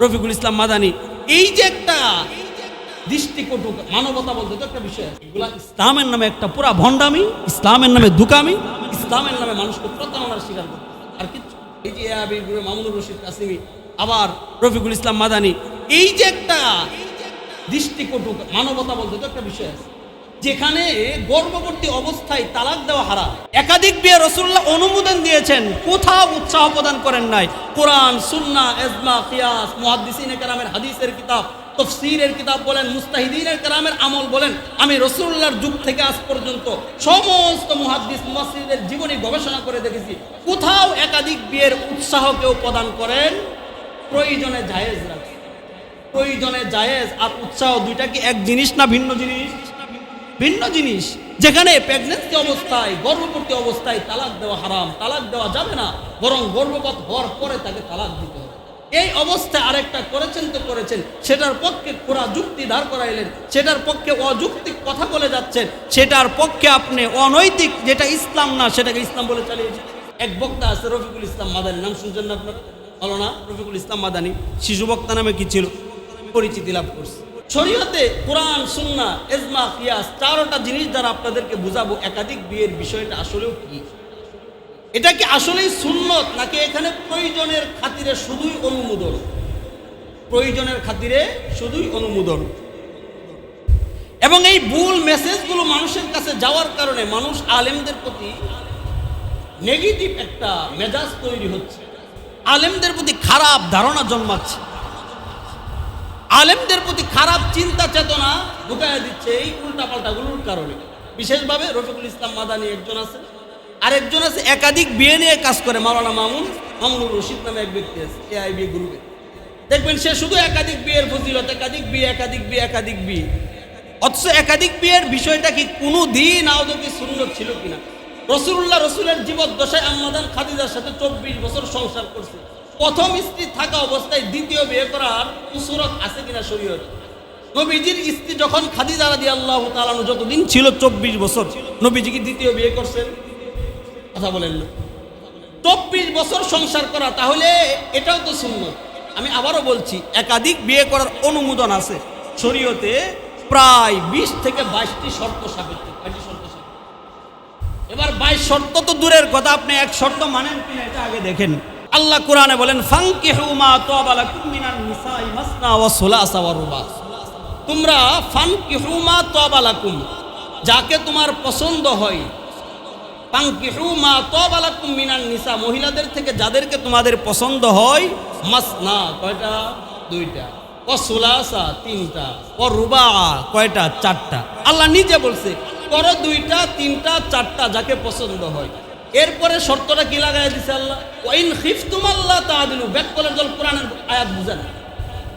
রফিকুল ইসলাম মাদানী, এই যে একটা দৃষ্টিকটু মানবতা বলতে তো একটা বিষয় আছে, এগুলা ইসলামের নামে একটা পুরা ভণ্ডামি, ইসলামের নামে দুকামি, ইসলামের নামে মানুষকে প্রতারণার শিকার করতে আর কিছু। এই যে মামুনুর রশিদ কাসিমি, আবার রফিকুল ইসলাম মাদানী, এই যে একটা দৃষ্টিকটু মানবতা বলতে তো একটা বিষয় আছে, যেখানে গর্ভবতী অবস্থায় তালাক দেওয়া হারাম। একাধিক বিয়ে রাসূলুল্লাহ অনুমোদন দিয়েছেন, কোথাও উৎসাহ প্রদান করেন নাই। কোরআন, সুন্নাহ, ইজমা, কিয়াস, মুহাদ্দিসিনে কেরামের হাদিসের কিতাব, তাফসীরের কিতাব বলেন, মুস্তাহিদিনের কেরামের আমল বলেন, আমি রাসূলুল্লাহর যুগ থেকে আজ পর্যন্ত সমস্ত মুহাদ্দিস মুফাসসিরদের জীবনী গবেষণা করে দেখেছি, কোথাও একাধিক বিয়ের উৎসাহ কেউ প্রদান করেন। প্রয়োজনে জায়েজ রাখে, প্রয়োজনে জায়েজ আর উৎসাহ দুইটা কি এক জিনিস না ভিন্ন জিনিস? ভিন্ন জিনিস। যেখানে প্রেগন্যান্সি অবস্থায়, গর্ভবতী অবস্থায় তালাক দেওয়া হারাম, তালাক দেওয়া যাবে না, বরং গর্ভপাত হওয়ার পরে তাকে তালাক দিতে হবে। এই অবস্থায় আরেকটা করেছেন তো করেছেন, সেটার পক্ষে পুরা যুক্তি দাঁড় করাইলেন, সেটার পক্ষে অযৌক্তিক কথা বলে যাচ্ছেন, সেটার পক্ষে আপনি অনৈতিক, যেটা ইসলাম না সেটাকে ইসলাম বলে চালিয়েছেন। এক বক্তা আছে রফিকুল ইসলাম মাদানী, নাম শুনছেন না আপনারা? ভালো না? রফিকুল ইসলাম মাদানী শিশু বক্তা নামে কি ছিল, পরিচিতি লাভ করছে। শরীয়তে কোরআন, সুন্নাহ, ইজমা, কিয়াস, চারটা জিনিস দ্বারা আপনাদেরকে বুঝাবো একাধিক বিয়ের বিষয়টা আসলেও কি। এটা কি আসলেই সুন্নত, নাকি এখানে প্রয়োজনের খাতিরে শুধুই অনুমোদন? প্রয়োজনের খাতিরে শুধুই অনুমোদন। এবং এই ভুল মেসেজগুলো মানুষের কাছে যাওয়ার কারণে মানুষ আলেমদের প্রতি নেগেটিভ একটা মেজাজ তৈরি হচ্ছে, আলেমদের প্রতি খারাপ ধারণা জন্মাচ্ছে, আলেমদের প্রতি খারাপ চিন্তা চেতনা ঢুকাইয়া দিচ্ছে এই উল্টাপাল্টাগুলোর কারণে। বিশেষভাবে রফিকুল ইসলাম মাদানী একজন আছে, আরেকজন আছে একাধিক বিয়ে নিয়ে কাজ করে, মাওলানা মামুনুর রশিদ নামে এক ব্যক্তি আছে এআইবি গ্রুপে। দেখবেন সে শুধু একাধিক বিয়ের ফজিলত, একাধিক বিয়ে, একাধিক বিয়ে, একাধিক বিয়ে। অথচ একাধিক বিয়ের বিষয়টা কি কোনো দিন আদৌ কি সুন্নত ছিল কিনা? রাসূলুল্লাহ রসুলের জীবদ্দশায় আম্মাজান খাদিজার সাথে 24 বছর সংসার করছে। প্রথম স্ত্রী থাকা অবস্থায় দ্বিতীয় বিয়ে করার সুরত আছে কিনা শরীয়তে? নবীজির স্ত্রী যখন খাদিজা রাদিয়াল্লাহু তাআলা যতদিন ছিল 24 বছর, নবীজি কি দ্বিতীয় বিয়ে করছেন? কথা বলেন না। 24 বছর সংসার করা, তাহলে এটাও তো সুন্নত। আমি আবারও বলছি, একাধিক বিয়ে করার অনুমোদন আছে শরীয়তে, প্রায় 20 থেকে 22টি শর্ত সাপেক্ষে। এবার 22 শর্ত তো দূরের কথা, আপনি এক শর্ত মানেন কিনা এটা আগে দেখেন। আল্লাহ কোরআনে বলেন, ফানকিহু মা তাবা লাকুম মিনান নিসাই মাসনা ওয়া সুলাসা ওয়া রুবা। তোমরা ফানকিহু মা তাবা লাকুম, যাকে তোমার পছন্দ হয়, ফানকিহু মা তাবা লাকুম মিনান নিসা, মহিলাদের থেকে যাদেরকে তোমাদের পছন্দ হয়, মাসনা কয়টা? দুইটা, ওয়া সুলাসা তিনটা, ওয়া রুবা কয়টা? চারটা। আল্লাহ নিজে বলছে করো দুইটা, তিনটা, চারটা, যাকে পছন্দ হয়। এরপরে শর্তটা কি লাগাই দিছে আল্লাহ? ওয়াইন খিফতুম আল্লাহ তাআদিলু। ব্যাককলের দল কোরআনের আয়াত বুঝে না,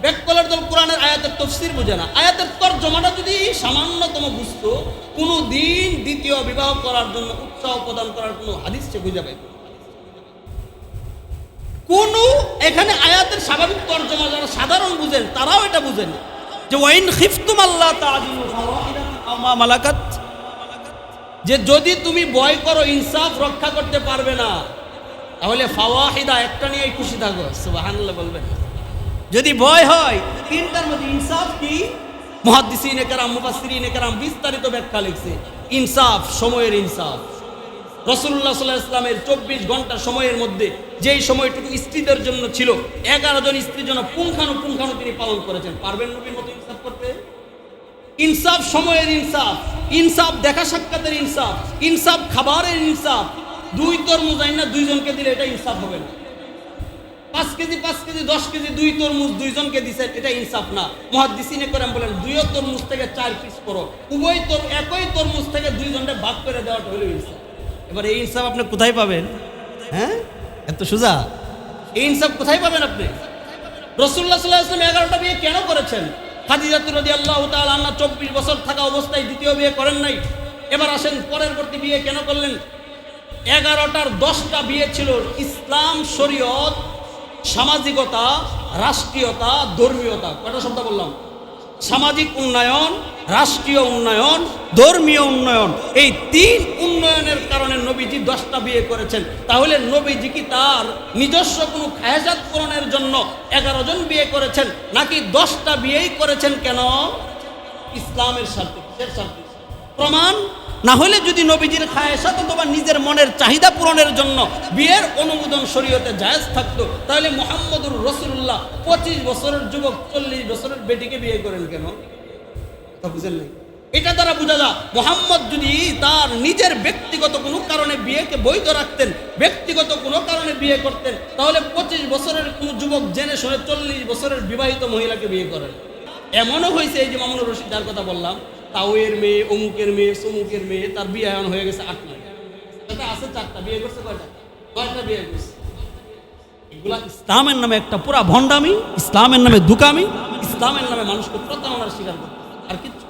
ব্যাককলের দল কোরআনের আয়াতের তাফসীর বুঝে না। আয়াতের তরজমাটা যদি সামান্যতম বুঝতো, কোনো দিন দ্বিতীয় বিবাহ করার জন্য উৎসাহ প্রদান করার কোনো হাদিস সে বুঝে পাইত। কোন এখানে আয়াতের স্বাভাবিক তরজমা যারা সাধারণ বুঝেন তারাও এটা বুঝেন যে ওয়াইন খিফতুম আল্লাহ তাআদিলু ফাওয়াহিদাতান আও মা মালাকাত, যে যদি তুমি ভয় করো ইনসাফ রক্ষা করতে পারবে না, তাহলে ফাওয়াহিদা একটা নিয়ে খুশি থাকো। সুবহানাল্লাহ বলবেন। যদি ভয় হয়, তিনটার মধ্যে ইনসাফ কি? মুহাদ্দিসিনে কেরাম, মুফাসসিরিনে কেরাম বিস্তারিত ব্যাখ্যা লিখছে। ইনসাফ, সময়ের ইনসাফ। রাসূলুল্লাহ সাল্লাল্লাহু আলাইহি ওয়াসাল্লামের 24 ঘন্টা সময়ের মধ্যে যেই সময়টুকু স্ত্রীদের জন্য ছিল, 11 জন স্ত্রীর জন্য পুঙ্খানু তিনি পালন করেছেন। পারবেন নবীর মতো ইনসাফ করতে? ইনসাফ সময়ের ইনসাফ, ইনসাফ দেখা সাক্ষাতের ইনসাফ, ইনসাফ খাবারের ইনসাফ। 2 তরমুজ আইনা 2 জনকে দিলে এটা ইনসাফ হবে না। 5 কেজি 10 কেজি 2 তরমুজ 2 জনকে দিছেন, এটা ইনসাফ না। মুহাদ্দিসিনে কেরাম বলেন 2 তরমুজ থেকে 4 পিস করো, একই তরমুজ থেকে 2 জনকে ভাগ করে দেওয়াটা হলো ইনসাফ। এবার এই ইনসাফ আপনি কোথায় পাবেন? হ্যাঁ, এত সোজা? এই ইনসাফ কোথায় পাবেন আপনি? রাসূলুল্লাহ সাল্লাল্লাহু আলাইহি ওয়াসাল্লাম 11টা বিয়ে কেন করেছেন? খাদিজা রাদিয়াল্লাহু তাআলা আনহা 24 বছর থাকা অবস্থায় দ্বিতীয় বিয়ে করেন নাই। এবার আসেন পরবর্তী বিয়ে কেন করলেন? 11টার 10টা বিয়ে ছিল ইসলাম, শরীয়ত, সামাজিকতা, রাষ্ট্রীয়তা, ধর্মীয়তা। কয়টা শব্দ বললাম? সামাজিক উন্নয়ন, রাষ্ট্রীয় উন্নয়ন, ধর্মীয় উন্নয়ন, এই 3 উন্নয়নের কারণে নবীজি 10টা বিয়ে করেছেন। তাহলে নবীজি কি তার নিজস্ব কোনো খায়াজাত পূরণের জন্য 11 জন বিয়ে করেছেন, নাকি 10টা বিয়েই করেছেন? কেন? ইসলামের স্বার্থে। কিসের স্বার্থে? প্রমাণ না হলে যদি নবীজির খায়াসাত অথবা নিজের মনের চাহিদা পূরণের জন্য বিয়ের অনুমোদন শরীয়তে জায়েজ থাকতো, তাহলে মুহাম্মদুর রাসূলুল্লাহ 25 বছরের যুবক 40 বছরের বেটিকে বিয়ে করেন কেন? তা বুঝেন নাই? এটা দ্বারা বোঝা যায় মুহাম্মদ যদি তার নিজের ব্যক্তিগত কোনো কারণে বিয়েকে বৈধ রাখতেন, ব্যক্তিগত কোনো কারণে বিয়ে করতেন, তাহলে 25 বছরের কোনো যুবক জেনে শুনে 40 বছরের বিবাহিত মহিলাকে বিয়ে করেন। এমনও হয়েছে, এই যে মামুনুর রশিদ যার কথা বললাম, তাওয়ের মেয়ে, অমুকের মেয়ে, সমুকের মেয়ে, তার বিয়ে এখন হয়ে গেছে 8 মাস। এটা আছে 4টা, বিয়ে করছে কয়টা? 9টা বিয়ে করছে। এগুলা ইসলামের নামে একটা পুরা ভণ্ডামি, ইসলামের নামে দুকামি, ইসলামের নামে মানুষকে প্রতারণার শিকার করতে, আর কিছু।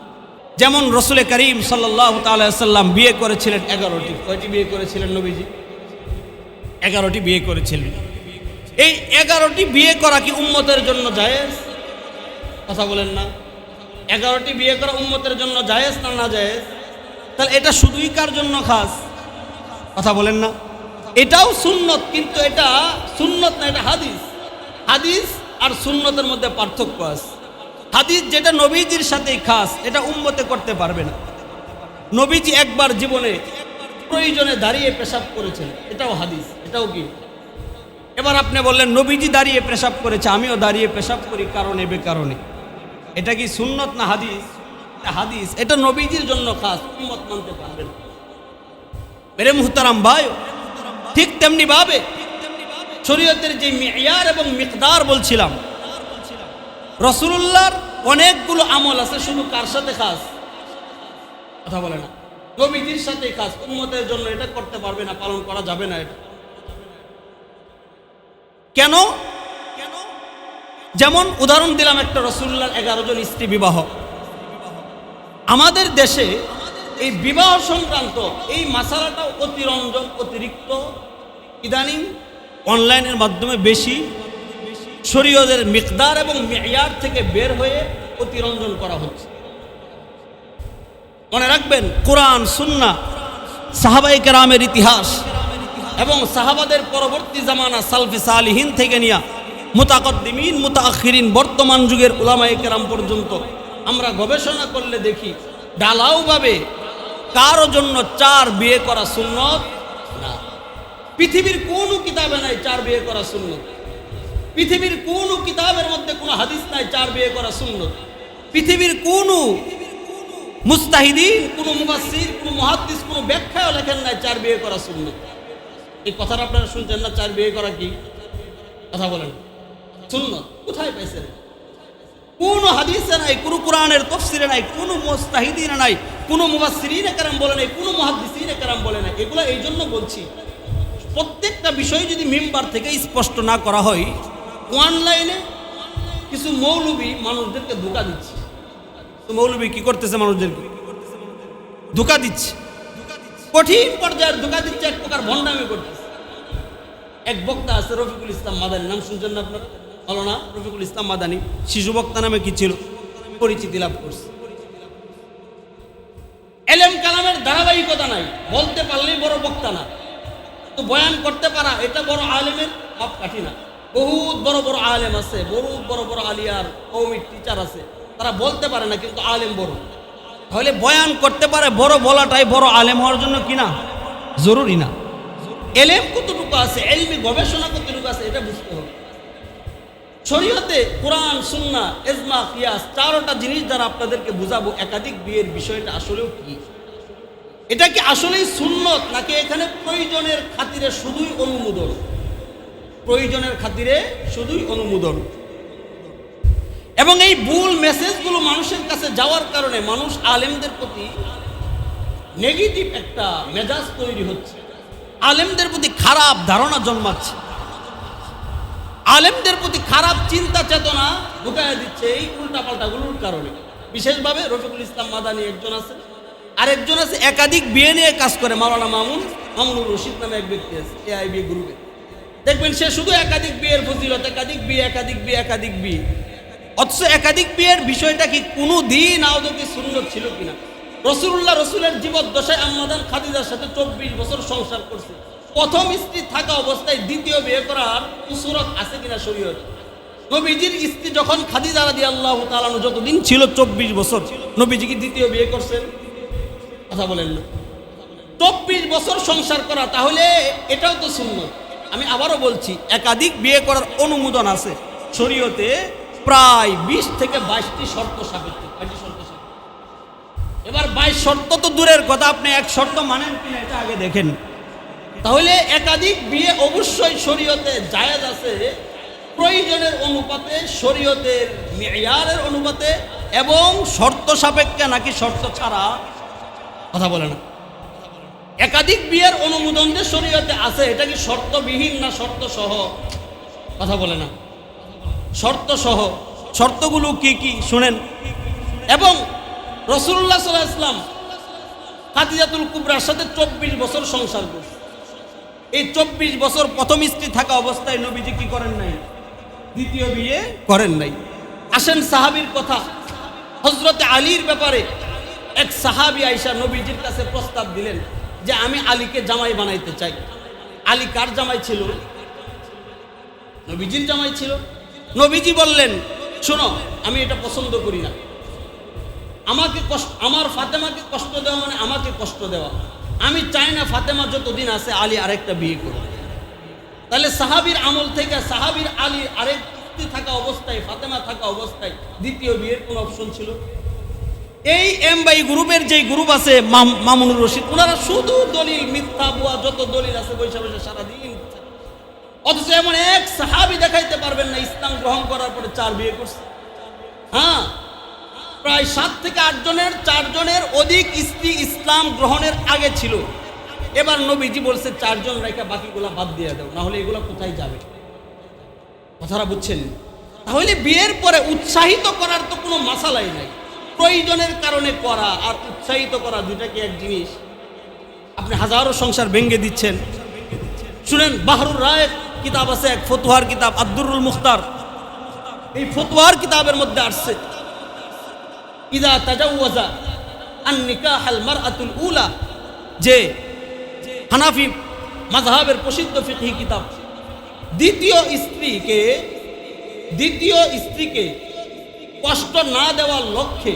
যেমন রসুল করিম সাল্লাল্লাহু তাআলা সাল্লাম বিয়ে করেছিলেন 11টি। কয়টি বিয়ে করেছিলেন নবীজি? 11টি বিয়ে করেছিলেন। এই 11টি বিয়ে করা কি উম্মতের জন্য জায়েজ? কথা বলেন না। 11টি বিয়ে করা উম্মতের জন্য জায়েজ না না জায়েজ? তাহলে এটা শুধুই কার জন্য খাস? কথা বলেন না। এটাও সুন্নত, কিন্তু এটা সুন্নত না, এটা হাদিস। হাদিস আর সুন্নতের মধ্যে পার্থক্য আছে। হাদিস যেটা নবীজির সাথেই খাস, এটা উম্মতে করতে পারবে না। নবীজি একবার জীবনে প্রয়োজনে দাঁড়িয়ে পেশাব করেছেন, এটাও হাদিস। এটাও কি? এবার আপনি বললেন নবীজি দাঁড়িয়ে পেশাব করেছে, আমিও দাঁড়িয়ে পেশাব করি কারণে বেকারণে, এটা কি সুন্নত না হাদিস? হাদিস। এটা নবীজির জন্য খাস, উম্মত মানতে পারবে না। মেরে মুহতারাম ভাই, ঠিক তেমনি ভাবে শরীয়তের যে মিয়ার এবং মিকদার বলছিলাম, রাসূলুল্লাহর অনেকগুলো আমল আছে, শুধু কার সাথে খাস? কথা বলে না। নবীজির সাথে খাস, উম্মতের জন্য এটা করতে পারবে না, পালন করা যাবে না। এটা কেন? যেমন উদাহরণ দিলাম একটা, রাসূলুল্লাহর 11 জন স্ত্রী বিবাহ। আমাদের দেশে এই বিবাহ সংক্রান্ত এই মাসালাটা অতিরঞ্জন, অতিরিক্ত ইদানিং অনলাইনের মাধ্যমে বেশি শরীয়তের মিকদার এবং মিয়ার থেকে বের হয়ে অতিরঞ্জন করা হচ্ছে। মনে রাখবেন, কোরআন, সুন্নাহ, সাহাবায়ে কেরামের ইতিহাস এবং সাহাবাদের পরবর্তী জামানা সালফে সালিহিন থেকে নিয়া মুতাকদ্দিমিন, মুতাআখিরিন, বর্তমান যুগের উলামায়ে কেরাম পর্যন্ত আমরা গবেষণা করলে দেখি ঢালাওভাবে কারো জন্য 4 বিয়ে করা সুন্নত না। পৃথিবীর কোনো কিতাবে নাই 4 বিয়ে করা সুন্নত। পৃথিবীর কোনো কিতাবের মধ্যে কোনো হাদিস নাই 4 বিয়ে করা সুন্নত। পৃথিবীর কোনো মুস্তাহিদিন, কোনো মুফাসসির, কোনো মুহাদ্দিস, কোনো ব্যাখ্যাও লেখেন নাই 4 বিয়ে করা সুন্নত। এই কথাটা আপনারা শুনছেন না? 4 বিয়ে করা কি? কথা বলেন। সুন্নত কোথায় পাইছেন? কোনো হাদিসে নাই, কোনো কোরআনের তাফসীরে নাই, কোনো মুস্তাহিদিনে নাই, কোনো মুফাসসিরিনে কেরাম বলে নাই, কোনো মুহাদ্দিসিনে কেরাম বলে নাই। এগুলো এই জন্য বলছি, প্রত্যেকটা বিষয় যদি মিম্বার থেকে স্পষ্ট না করা হয়, অনলাইনে কিছু মৌলবী মানুষদেরকে ধোঁকা দিচ্ছে। তো মৌলবী কি করতেছে? মানুষদেরকে ধোঁকা দিচ্ছে, কঠিন পর্যায়ের ধোঁকা দিচ্ছে, এক প্রকার ভণ্ডামি করতেছে। এক বক্তা আছে রফিকুল ইসলাম মাদানী, নাম শুনছেন না আপনারা? বলো না, রফিকুল ইসলাম মাদানী শিশু বক্তা নামে কি ছিল, পরিচিতি লাভ করছে। এলেম কালামের ধারাবাহিকতা নাই, বলতে পারলেই বড় বক্তা না, তো বয়ান করতে পারা এটা বড় আলেমের মাপকাঠি না। বহুত বড় বড় আলেম আছে, বহুত বড় বড় আলিয়ার কওমির টিচার আছে, তারা বলতে পারে না কিন্তু আলেম বড়। তাহলে বয়ান করতে পারে বড় বলাটাই বড় আলেম হওয়ার জন্য কিনা জরুরি না। এলেম কতটুকু আছে, এলমি গবেষণা কতটুকু আছে, এটা বুঝতে হবে। শরীয়তে কোরআন, সুন্নাহ, ইজমা, কিয়াস 4টা জিনিস দ্বারা আপনাদেরকে বুঝাবো একাধিক বিয়ের বিষয়টা আসলেও কি। এটা কি আসলেই সুন্নত, নাকি এখানে প্রয়োজনের খাতিরে শুধুই অনুমোদন? প্রয়োজনের খাতিরে শুধুই অনুমোদন। এবং এই ভুল মেসেজগুলো মানুষের কাছে যাওয়ার কারণে মানুষ আলেমদের প্রতি নেগেটিভ একটা মেজাজ তৈরি হচ্ছে, আলেমদের প্রতি খারাপ ধারণা জন্মাচ্ছে, আলেমদের প্রতি খারাপ চিন্তা চেতনা ঢুকাইয়া দিচ্ছে এই উল্টাপাল্টাগুলোর কারণে। বিশেষভাবে রফিকুল ইসলাম মাদানী একজন আছে, আরেকজন আছে একাধিক বিয়ে নিয়ে কাজ করে, মাওলানা মামুনুর রশিদ নামে এক ব্যক্তি আছে এআইবি গ্রুপে। দেখবেন সে শুধু একাধিক বিয়ের ফজিলত, একাধিক বিয়ে, একাধিক বিয়ে, একাধিক বিয়ে। অথচ একাধিক বিয়ের বিষয়টা কি কোনো দিন আদৌ কি সুন্নত ছিল কিনা? রাসূলুল্লাহ রসুলের জীবদ্দশায় আম্মাজান খাদিজার সাথে 24 বছর সংসার করছে। প্রথম স্ত্রী থাকা অবস্থায় দ্বিতীয় বিয়ে করার সুরত আছে কিনা শরীয়তে? নবীজির স্ত্রী যখন খাদিজা রাদিয়াল্লাহু তাআলা আনহা যতদিন ছিল 24 বছর, নবীজি কি দ্বিতীয় বিয়ে করছেন? কথা বলেন না। 24 বছর সংসার করা, তাহলে এটাও তো সুন্নত। আমি আবারও বলছি, একাধিক বিয়ে করার অনুমোদন আছে শরীয়তে প্রায় 20 থেকে 22টি শর্ত সাপেক্ষে। এবার 22 শর্ত তো দূরের কথা, আপনি এক শর্ত মানেন কিনা এটা আগে দেখেন। তাহলে একাধিক বিয়ে অবশ্যই শরীয়তে জায়েজ আছে, প্রয়োজনের অনুপাতে, শরীয়তের মেয়ারের অনুপাতে, এবং শর্ত সাপেক্ষে নাকি শর্ত ছাড়া। কথা বলে না। একাধিক বিয়ের অনুমোদন যে শরীয়তে আছে, এটা কি শর্তবিহীন না শর্ত সহ? কথা বলে না। শর্ত সহ। শর্তগুলো কি কি শুনেন। এবং রাসূলুল্লাহ সাল্লাল্লাহু আলাইহি ওয়াসাল্লাম খাদিজাতুল কুবরার সাথে 24 বছর সংসার করছে। এই 24 বছর প্রথম স্ত্রী থাকা অবস্থায় নবীজি কি করেন নাই? দ্বিতীয় বিয়ে করেন নাই। আসেন সাহাবীর কথা। হযরতে আলীর ব্যাপারে এক সাহাবী আয়েশা নবীজির কাছে প্রস্তাব দিলেন যে আমি আলীকে জামাই বানাইতে চাই। আলী কার জামাই ছিল? নবীজির জামাই ছিল। নবীজি বললেন, শোনো, আমি এটা পছন্দ করি না। আমাকে আমার ফাতেমাকে কষ্ট দেওয়া মানে আমাকে কষ্ট দেওয়া। আমি চাই না ফাতেমা যতদিন আছে আলী আরেকটা বিয়ে করবে। তাহলে সাহাবীর আমল থেকে সাহাবীর আলী আরেক স্ত্রী থাকা অবস্থায়, ফাতেমা থাকা অবস্থায় দ্বিতীয় বিয়ের কোন অপশন ছিল? এই এমবাই গ্রুপের যে গ্রুপ আছে মামুনুর রশিদ, ওনারা শুধু দলিল, মিথ্যা বুয়া যত দলিল আছে বৈশা বৈশা সারাদিন। অথচ এমন এক সাহাবী দেখাইতে পারবেন না ইসলাম গ্রহণ করার পরে 4 বিয়ে করছে। হ্যাঁ, প্রায় 7 থেকে 8 জনের 4 জনের অধিক স্ত্রী ইসলাম গ্রহণের আগে ছিল। এবার নবীজি বলছে 4 জন রেখা বাকিগুলা বাদ দিয়ে দাও, না হলে এগুলো কোথায় যাবে? কথাটা বুঝছেন? তাহলে বিয়ের পরে উৎসাহিত করার তো কোনো মাসালাই নাই। প্রয়োজনের কারণে করা আর উৎসাহিত করা দুইটা কি এক জিনিস? আপনি হাজারো সংসার ভেঙে দিচ্ছেন। শুনেন, বাহরুর রায় কিতাব আছে, এক ফতোয়ার কিতাব, আদ-দুররুল মুখতার। এই ফতোয়ার কিতাবের মধ্যে আসছে, ইযা তাজাওয়াজা আন নিকাহ আল মারআতুল উলা, যে হানাফি মাযহাবের প্রসিদ্ধ ফিকহি কিতাব, দ্বিতীয় স্ত্রীকে কষ্ট না দেওয়ার লক্ষ্যে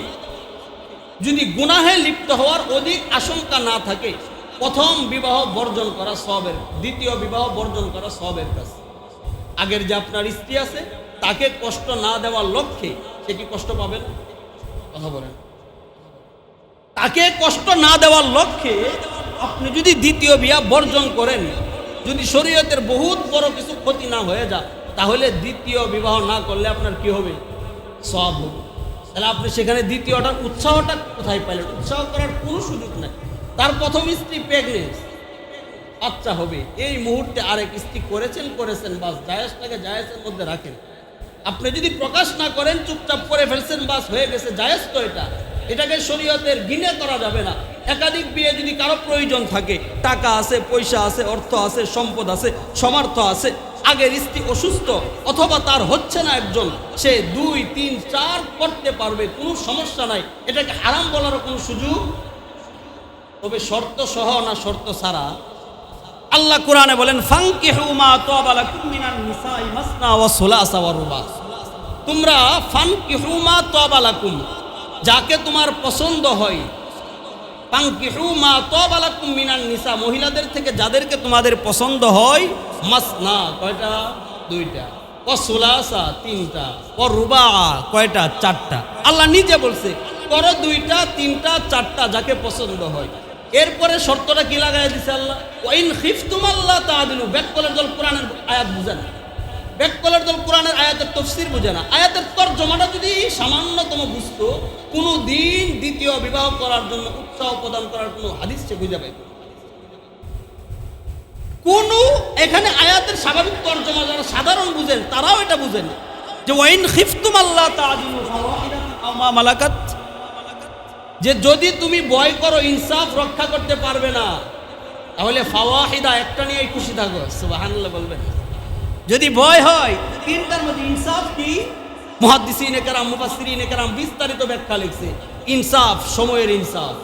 যদি গুনাহে লিপ্ত হওয়ার অধিক আশঙ্কা না থাকে, প্রথম বিবাহ বর্জন করা সওয়াবের, দ্বিতীয় বিবাহ বর্জন করা সওয়াবের কাজ। আগের যে আপনার স্ত্রী আছে তাকে কষ্ট না দেওয়ার লক্ষ্যে সে কি কষ্ট পাবেন? কথা বলেন। তাকে কষ্ট না দেওয়ার লক্ষ্যে আপনি যদি দ্বিতীয় বিবাহ বর্জন করেন, যদি শরীয়তের বহুত বড় কিছু ক্ষতি না হয়ে যায়, তাহলে দ্বিতীয় বিবাহ না করলে আপনার কি হবে? সওয়াব হবে। তাহলে আপনি সেখানে দ্বিতীয়টার উৎসাহটা কোথায় পাইলেন? উৎসাহ করার কোনো সুযোগ নাই। তার প্রথম স্ত্রী প্রেগনেন্ট, বাচ্চা হবে, এই মুহূর্তে আরেক স্ত্রী করেছেন, বাস জায়েজটাকে জায়েজের মধ্যে রাখেন। আপনি যদি প্রকাশ না করেন, চুপচাপ করে ফেলছেন, বাস হয়ে গেছে, জায়েজ তো এটাকে শরীয়তের গিনে করা যাবে না। একাধিক বিয়ে যদি কারো প্রয়োজন থাকে, টাকা আছে, পয়সা আছে, অর্থ আছে, সম্পদ আছে, সমর্থ আছে, আগের স্ত্রী অসুস্থ অথবা তার হচ্ছে না একজন, সে 2, 3, 4 করতে পারবে, কোনো সমস্যা নাই, এটাকে হারাম বলারও কোনো সুযোগ। তবে শর্ত সহ না শর্ত ছাড়া? আল্লাহ কোরআনে বলেন, ফানকিহু মা তাবা লাকুম মিনান নিসাই মাসনা ওয়া সুলাসা ওয়া রুবা। তোমরা ফানকিহু মা তাবা লাকুম, যাকে তোমার পছন্দ হয়, ফানকিহু মা তাবা লাকুম মিনান নিসা, মহিলাদের থেকে যাদেরকে তোমাদের পছন্দ হয়, মাসনা কয়টা? 2টা, ওয়া সুলাসা 3টা, ওয়া রুবা কয়টা? 4টা। আল্লাহ নিজে বলছে করো 2টা, 3টা, 4টা যাকে পছন্দ হয়। এরপরে শর্তটা কি লাগাই দিছে আল্লাহ? ওয়াইন খিফতুম আল্লাহ তাআদিলু। ব্যাককলের দল কোরআনের আয়াত বুঝে না, ব্যাককলের দল কোরআনের আয়াতের তাফসীর বুঝে না। আয়াতের তরজমাটা যদি সামান্যতম বুঝতো, কোনো দিন দ্বিতীয় বিবাহ করার জন্য উৎসাহ প্রদান করার কোনো হাদিস সে বুঝে পাইত। কোন এখানে আয়াতের স্বাভাবিক তরজমা যারা সাধারণ বুঝেন তারাও এটা বুঝেন যে ওয়াইন খিফতুম আল্লাহ তাআদিলু ফাওয়াহিদাতান আও মা মালাকাত, যে যদি তুমি ভয় করো ইনসাফ রক্ষা করতে পারবে না, তাহলে ফাওয়াহিদা একটা নিয়েই খুশি থাকো। সুবহানাল্লাহ বলবেন। যদি ভয় হয় 3টার মধ্যে ইনসাফ কি? মুহাদ্দিসিনে কেরাম, মুফাসসিরিনে কেরাম বিস্তারিত ব্যাখ্যা লিখছে। ইনসাফ, সময়ের ইনসাফ।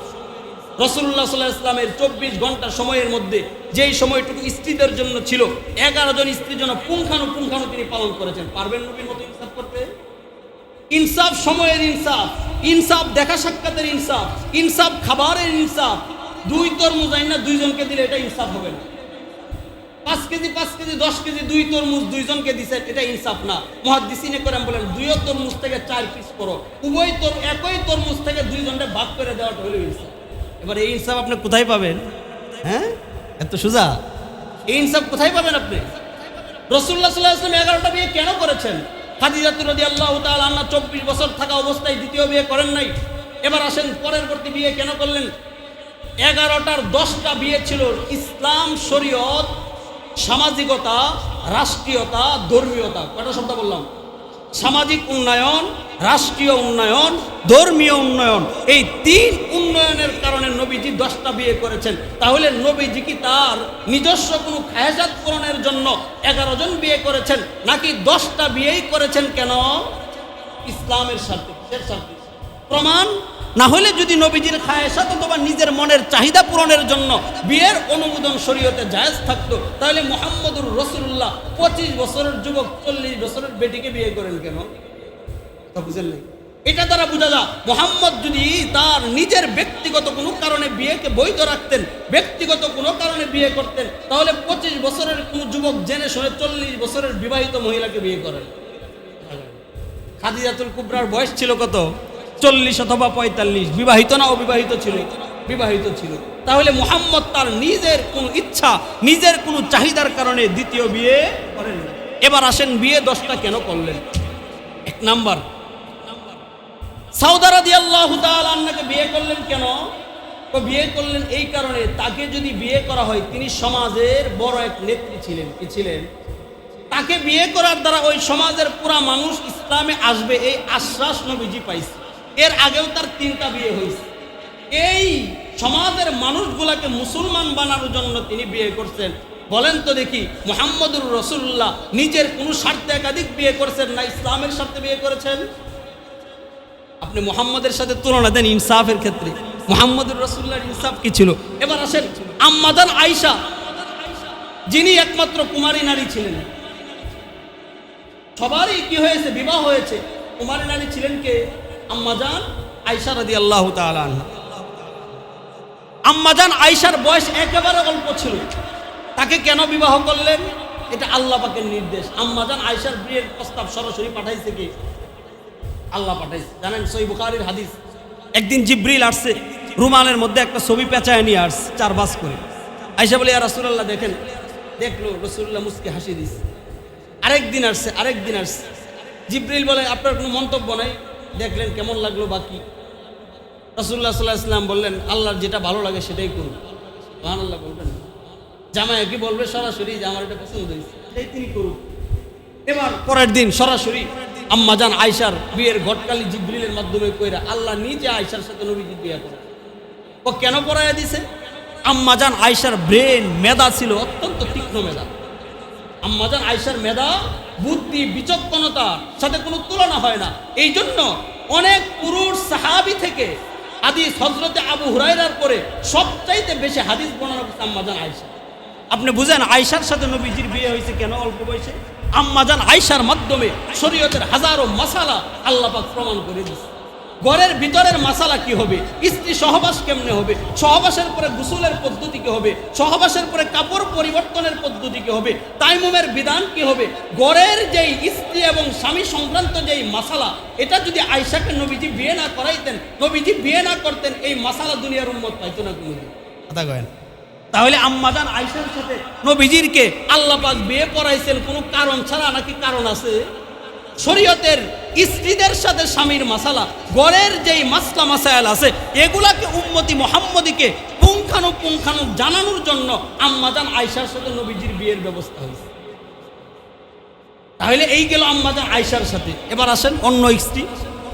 রাসূলুল্লাহ সাল্লাল্লাহু আলাইহি ওয়াসাল্লামের 24 ঘন্টা সময়ের মধ্যে যেই সময়টুকু স্ত্রীদের জন্য ছিল, 11 জন স্ত্রীর জন্য পুঙ্খানুপুঙ্খানু তিনি পালন করেছেন। পারবেন নবীর মতো ইনসাফ করতে? ইনসাফ সময়ের ইনসাফ, ইনসাফ দেখা সাক্ষাতের ইনসাফ, ইনসাফ খাবারের ইনসাফ। 2 তরমুজ আইনা 2 জনকে দিলে এটা ইনসাফ হবে না। 5 কেজি 10 কেজি 2 তরমুজ 2 জনকে দিছে, এটা ইনসাফ না। মুহাদ্দিসিনে কেরাম বলেন 2 তরমুজ থেকে 4 পিস করো, একই তরমুজ থেকে 2 জনকে ভাগ করে দেওয়াটা হলো ইনসাফ। এবার এই ইনসাফ আপনি কোথায় পাবেন? হ্যাঁ, এত সোজা? এই ইনসাফ কোথায় পাবেন আপনি? রাসূলুল্লাহ সাল্লাল্লাহু আলাইহি ওয়াসাল্লাম 11টা বিয়ে কেন করেছেন? খাদিজা রাদিয়াল্লাহু তাআলা আনহা 24 বছর থাকা অবস্থায় দ্বিতীয় বিয়ে করেন নাই। এবার আসেন পরবর্তী বিয়ে কেন করলেন? 11টার 10টা বিয়ে ছিল ইসলাম, শরীয়ত, সামাজিকতা, রাষ্ট্রীয়তা, ধর্মীয়তা। কয়টা শব্দ বললাম? সামাজিক উন্নয়ন, রাষ্ট্রীয় উন্নয়ন, ধর্মীয় উন্নয়ন। এই 3 উন্নয়নের কারণে নবীজি 10টা বিয়ে করেছেন। তাহলে নবীজি কি তার নিজস্ব কোনো খায়াজাত পূরণের জন্য 11 জন বিয়ে করেছেন, নাকি 10টা বিয়েই করেছেন? কেন? ইসলামের স্বার্থে, কিসের স্বার্থে? প্রমাণ না হলে যদি নবীজির খায়াসাত অথবা নিজের মনের চাহিদা পূরণের জন্য বিয়ের অনুমোদন শরীয়তে জায়েজ থাকতো, তাহলে মুহাম্মদুর রাসূলুল্লাহ 25 বছরের যুবক 40 বছরের বেটিকে বিয়ে করেন কেন? তা বুঝেন নাই? এটা দ্বারা বোঝা যায় মুহাম্মদ যদি তার নিজের ব্যক্তিগত কোনো কারণে বিয়েকে বৈধ রাখতেন, ব্যক্তিগত কোনো কারণে বিয়ে করতেন, তাহলে 25 বছরের কোনো যুবক জেনে শুনে 40 বছরের বিবাহিত মহিলাকে বিয়ে করেন। খাদিজাতুল কুবরার বয়স ছিল কত? 40 অথবা 45। বিবাহিত না অবিবাহিত ছিল? বিবাহিত ছিল। তাহলে মুহাম্মদ তার নিজের কোনো ইচ্ছা, নিজের কোনো চাহিদার কারণে দ্বিতীয় বিয়ে করেন না। এবার আসেন বিয়ে 10টা কেন করলেন? 1 নাম্বার, সাউদা রাদিয়াল্লাহু তাআলা আনহাকে বিয়ে করলেন কেন? তো বিয়ে করলেন এই কারণে, তাকে যদি বিয়ে করা হয় তিনি সমাজের বড় এক নেত্রী ছিলেন। কি ছিলেন? তাকে বিয়ে করার দ্বারা ওই সমাজের পুরা মানুষ ইসলামে আসবে, এই আশ্বাস নবীজি পাইছে। এর আগেও তার 3টা বিয়ে হয়েছে। এই সমাজের মানুষগুলাকে মুসলমান বানানোর জন্য তিনি বিয়ে করছেন। বলেন তো দেখি, মুহাম্মদুর রাসূলুল্লাহ নিজের কোনো স্বার্থে একাধিক বিয়ে করছেন না ইসলামের স্বার্থে বিয়ে করেছেন? আপনি মুহাম্মদের সাথে তুলনা দেন ইনসাফের ক্ষেত্রে, মুহাম্মদুর রাসূলুল্লাহর ইনসাফ কি ছিল? এবার আসেন আম্মাজান আয়েশা, যিনি একমাত্র কুমারী নারী ছিলেন। সবারই কি হয়েছে? বিবাহ হয়েছে। কুমারী নারী ছিলেন কে? আম্মাজান আয়েশা রাদিয়াল্লাহু তাআলা আনহা। আম্মাজান আয়েশার বয়স একেবারে অল্প ছিল। তাকে কেন বিবাহ করলেন? এটা আল্লাহ পাকের নির্দেশ। আম্মাজান আয়েশার বিয়ের প্রস্তাব সরাসরি পাঠাইছে কি? আল্লাহ পাঠাইছে। জানেন সহিহ বুখারীর হাদিস, একদিন জিবরিল আসছে, রুমালের মধ্যে একটা ছবি পেঁচায় নিয়ে আসছে 4 ভাঁজ করে। আয়েশা বলে, ইয়া রাসূলুল্লাহ দেখেন। দেখলো, রাসূলুল্লাহ মুস্কি হাসি দিছে। আরেকদিন আসছে। জিবরিল বলে, আপনার কোনো মন্তব্য নাই? দেখলেন কেমন লাগলো বাকি? রাসূলুল্লাহ সাল্লাল্লাহু আলাইহি ওয়াসাল্লাম বললেন, আল্লাহর যেটা ভালো লাগে সেটাই করুন। সুবহানাল্লাহ বলবেন। জামাই কি বলবে? সরাসরি যে আমার এটা পছন্দ হয়েছে, এটাই তিনি করুন। এবার পরের দিন সরাসরি আম্মাজান আয়েশার বিয়ের ঘটকালি জিবরিলের মাধ্যমে কইরা আল্লাহ নিজে আয়েশার সাথে নবীজি বিয়ে করে। ও কেন পড়াইয়া দিছে? আম্মাজান আয়েশার ব্রেন, মেধা ছিল অত্যন্ত তীক্ষ্ণ মেধা। আম্মাজান আয়েশার মেধা, বুদ্ধি, বিচক্ষণতার সাথে কোনো তুলনা হয় না। এই জন্য অনেক পুরুষ সাহাবী থেকে হাদিস হযরতে আবু হুরায়রার পরে সবচাইতে বেশি হাদিস বর্ণনা করছে আম্মাজান আয়েশা। আপনি বুঝেন আয়েশার সাথে নবীজির বিয়ে হয়েছে কেন অল্প বয়সে? আম্মাজান আয়েশার মাধ্যমে শরীয়তের হাজারো মাসালা আল্লাহ পাক প্রমাণ করে দিয়েছে। ঘরের ভিতরের মাসালা কি হবে, স্ত্রী সহবাস কেমনে হবে, সহবাসের পরে গোসলের পদ্ধতি কি হবে, সহবাসের পরে কাপড় পরিবর্তনের পদ্ধতি কি হবে, তাইমুমের বিধান কি হবে, ঘরের যেই স্ত্রী এবং স্বামী সংক্রান্ত যেই মাসালা, এটা যদি আয়েশাকে নবীজি বিয়ে না করাইতেন, নবীজি বিয়ে না করতেন, এই মাসালা দুনিয়ার উম্মত পাইতো না কোনোদিন। কথা কয়েন। তাহলে আম্মাজান আয়েশার সাথে নবীজিরকে আল্লাহ পাক বিয়ে পড়াইছেন কোনো কারণ ছাড়া, নাকি কারণ আছে? শরীয়তের স্ত্রীদের সাথে স্বামীর মাসালা, ঘরের যেই মাসলা মাসাইল আছে, এগুলাকে উম্মতি মুহাম্মদীকে পুঙ্খানুপুঙ্খানু জানানোর জন্য আম্মাজান আয়েশার সাথে নবীজির বিয়ের ব্যবস্থা হয়েছে। তাহলে এই গেল আম্মাজান আয়েশার সাথে। এবার আসেন অন্য স্ত্রী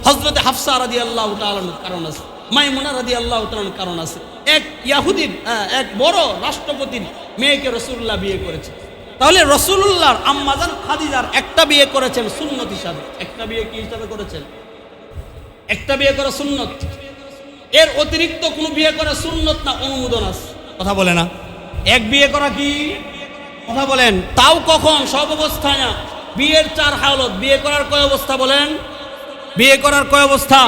হযরতে হাফসা রাদিয়াল্লাহু তাআলার কারণ আছে, মাইমুনা রাদিয়াল্লাহু তাআলার কারণ আছে। এক ইহুদির, এক বড় রাষ্ট্রপতির মেয়েকে রাসূলুল্লাহ বিয়ে করেছে। তাহলে রাসূলুল্লাহর আম্মাজান খাদিজার একটা বিয়ে করেছেন সুন্নত হিসাবে, একটা বিয়ে কি হিসাবে করেছেন? একটা বিয়ে করা সুন্নত। এর অতিরিক্ত কোনো বিয়ে করা সুন্নত না, অনুমোদন আছে। কথা বলে না? এক বিয়ে করা কি? কথা বলেন। তাও কখন? সব অবস্থায় না। বিয়ের 4 হালত। বিয়ে করার কয় অবস্থা বলেন? বিয়ে করার কয় অবস্থা?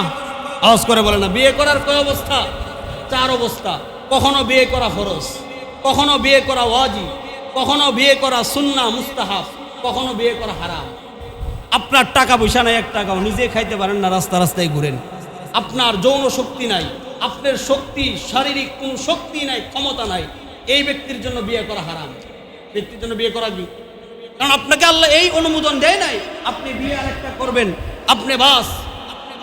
আওয়াজ করে বলেন না। বিয়ে করার কয় অবস্থা? 4 অবস্থা। কখনো বিয়ে করা ফরজ, কখনো বিয়ে করা ওয়াজিব, কখনো বিয়ে করা সুন্নাহ মুস্তাহাব, কখনো বিয়ে করা হারাম। আপনার টাকা পয়সা নাই, 1 টাকাও, নিজে খাইতে পারেন না, রাস্তা রাস্তায় ঘুরেন। আপনার যৌন শক্তি নাই, আপনার শক্তি, শারীরিক কোনো শক্তি নাই, ক্ষমতা নাই, এই ব্যক্তির জন্য বিয়ে করা হারাম। ব্যক্তির জন্য বিয়ে করা কি? কারণ আপনাকে আল্লাহ এই অনুমোদন দেয় নাই আপনি বিয়ে আরেকটা করবেন। আপনি বাস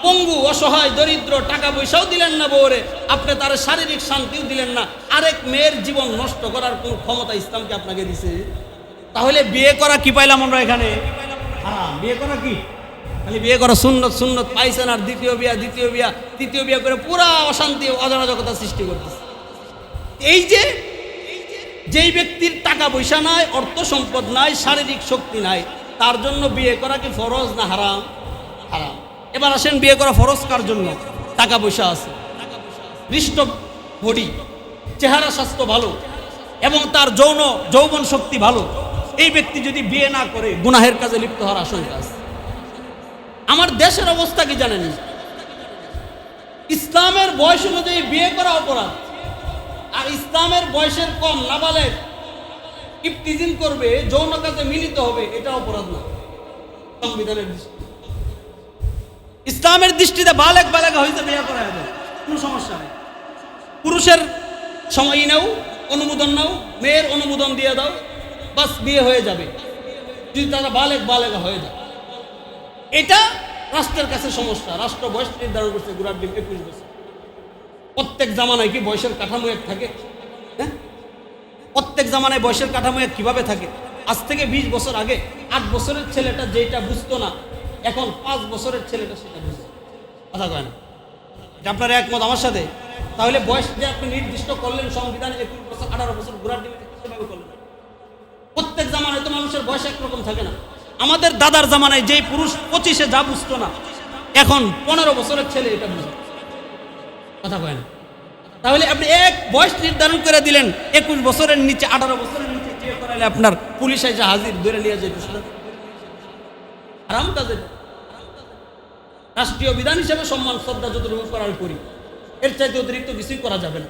পঙ্গু, অসহায়, দরিদ্র, টাকা পয়সাও দিলেন না বউরে, আপনি তার শারীরিক শান্তিও দিলেন না, আরেক মেয়ের জীবন নষ্ট করার কোনো ক্ষমতা ইসলামকে আপনাকে দিছে? তাহলে বিয়ে করা কি পাইলাম আমরা এখানে? হারাম। বিয়ে করা কি? খালি বিয়ে করা সুন্নত, সুন্নত পাইছেন, আর দ্বিতীয় বিয়া, দ্বিতীয় বিয়া, তৃতীয় বিয়া করে পুরা অশান্তি, অরাজকতা সৃষ্টি করতেছে। এই যে যেই ব্যক্তির টাকা পয়সা নাই, অর্থ সম্পদ নাই, শারীরিক শক্তি নাই, তার জন্য বিয়ে করা কি ফরজ না হারাম? হারাম। এবার আসেন, বিয়ে করা ফরজ কার জন্য? টাকা পয়সা আছে, হৃষ্ট বডি, চেহারা স্বাস্থ্য ভালো, এবং তার যৌবন শক্তি ভালো, এই ব্যক্তি যদি বিয়ে না করে গুনাহের কাজে লিপ্ত হওয়ার আশঙ্কা আছে। আমার দেশের অবস্থা কি জানেন? ইসলামের বয়স অনুযায়ী বিয়ে করা অপরাধ, আর ইসলামের বয়সের কম নাবালেগ ইফতিজিন করবে, যৌন কাজে মিলিত হবে, এটা অপরাধ না সংবিধানের দৃষ্টি। ইসলামের দৃষ্টিতে বালেগা হইতে বিয়ে করা যাবে, কোনো সমস্যা নেই। পুরুষের সময় নাও, অনুমোদন নাও, মেয়ের অনুমোদন দিয়ে দাও, বাস বিয়ে হয়ে যাবে, যদি তারা বালেগা হয়ে যায়। এটা রাষ্ট্রের কাছে সমস্যা। রাষ্ট্র বয়স নির্ধারণ করছে গুড়ার ডিম 21 বছর। প্রত্যেক জামানায় কি বয়সের কাঠামো এক থাকে? হ্যাঁ, প্রত্যেক জামানায় বয়সের কাঠামো এক কিভাবে থাকে? আজ থেকে 20 বছর আগে 8 বছরের ছেলেটা যেটা বুঝতো না, এখন 5 বছরের ছেলেটা সেটা বুঝে। কথা কয় না? এটা আপনার একমত আমার সাথে? তাহলে বয়স যে আপনি নির্দিষ্ট করলেন সংবিধানে 21 বছর, 18 বছর, ঘোরার ডিমে কিভাবে করলেন? প্রত্যেক জামানায় তো মানুষের বয়স একরকম থাকে না। আমাদের দাদার জামানায় যেই পুরুষ 25-এ যা বুঝতো না, এখন 15 বছরের ছেলে এটা বুঝে। কথা কয় না? তাহলে আপনি এক বয়স নির্ধারণ করে দিলেন, 21 বছরের নিচে, 18 বছরের নিচে বিয়ে করাইলে আপনার পুলিশ এসে হাজির, ধরে নিয়ে যেত। আরাম কাজে রাষ্ট্রীয় বিধান হিসেবে সম্মান শ্রদ্ধা যতটুকু করার করি, এর চাইতে অতিরিক্ত কিছুই করা যাবে না।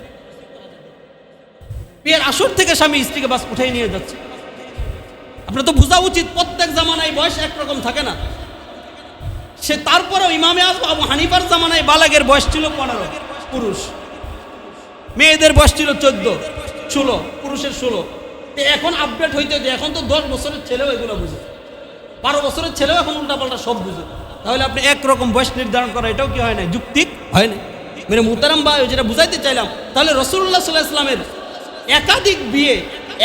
বিয়ের আসর থেকে স্বামী স্ত্রীকে বাস উঠাই নিয়ে যাচ্ছে। আপনার তো বোঝা উচিত, প্রত্যেক জামানায় বয়স একরকম থাকে না। সে তারপরেও ইমামে আজম আবু হানিফার জামানায় বালেগের বয়স ছিল 15 পুরুষ, মেয়েদের বয়স ছিল 14, 16, পুরুষের 16। এখন আপডেট হইতে, এখন তো 10 বছরের ছেলেও এগুলো বুঝে, 12 বছরের ছেলেও এখন উল্টাপাল্টা সব বুঝে। তাহলে আপনি একরকম বয়স নির্ধারণ করা, এটাও কি হয় না? যুক্তিক হয় না। মানে মুহতারাম ভাই, যেটা বুঝাইতে চাইলাম, তাহলে রাসূলুল্লাহ সাল্লাল্লাহু আলাইহি ওয়াসাল্লামের একাধিক বিয়ে,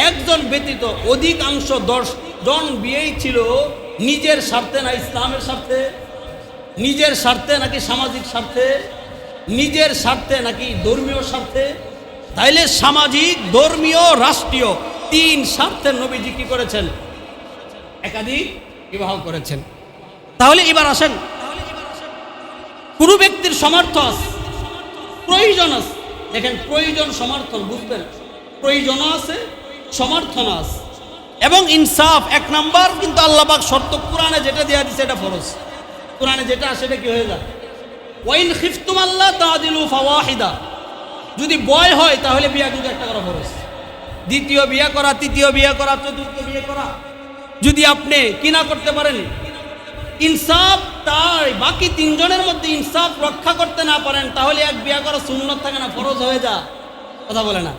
একজন ব্যতীত অধিকাংশ 10 জন বিয়েই ছিল নিজের স্বার্থে না ইসলামের স্বার্থে? নিজের স্বার্থে নাকি সামাজিক স্বার্থে? নিজের স্বার্থে নাকি ধর্মীয় স্বার্থে? তাইলে সামাজিক, ধর্মীয়, রাষ্ট্রীয় 3 স্বার্থের নবীজি কি করেছেন? একাধিক বিবাহ করেছেন। তাহলে এবার আসেন, কোন ব্যক্তির সমর্থ আছে, প্রয়োজন আছে। দেখেন, প্রয়োজন সমর্থন বুঝবেন, প্রয়োজনও আছে, সমর্থন আছে, এবং ইনসাফ 1 নাম্বার। কিন্তু আল্লাহ পাক শর্ত কোরআনে যেটা দেয়া দিয়েছে এটা ফরজ। কোরআনে যেটা আসে এটা কি হয়ে যায়? ওয়াইন খিফতুম আল্লাহ তাদিলু ফাওয়াহিদা। যদি ভয় হয় তাহলে বিয়া কিন্তু একটা করা ফরজ। দ্বিতীয় বিয়া করা, তৃতীয় বিয়া করা, চতুর্থ বিয়ে করা যদি আপনি কি না করতে পারেন, ইনসাফ তাই বাকি 3 জনের মধ্যে ইনসাফ রক্ষা করতে না পারেন, তাহলে এক বিয়া করা সুন্নত থাকে না, ফরজ হয়ে যায়। কথা বলে না?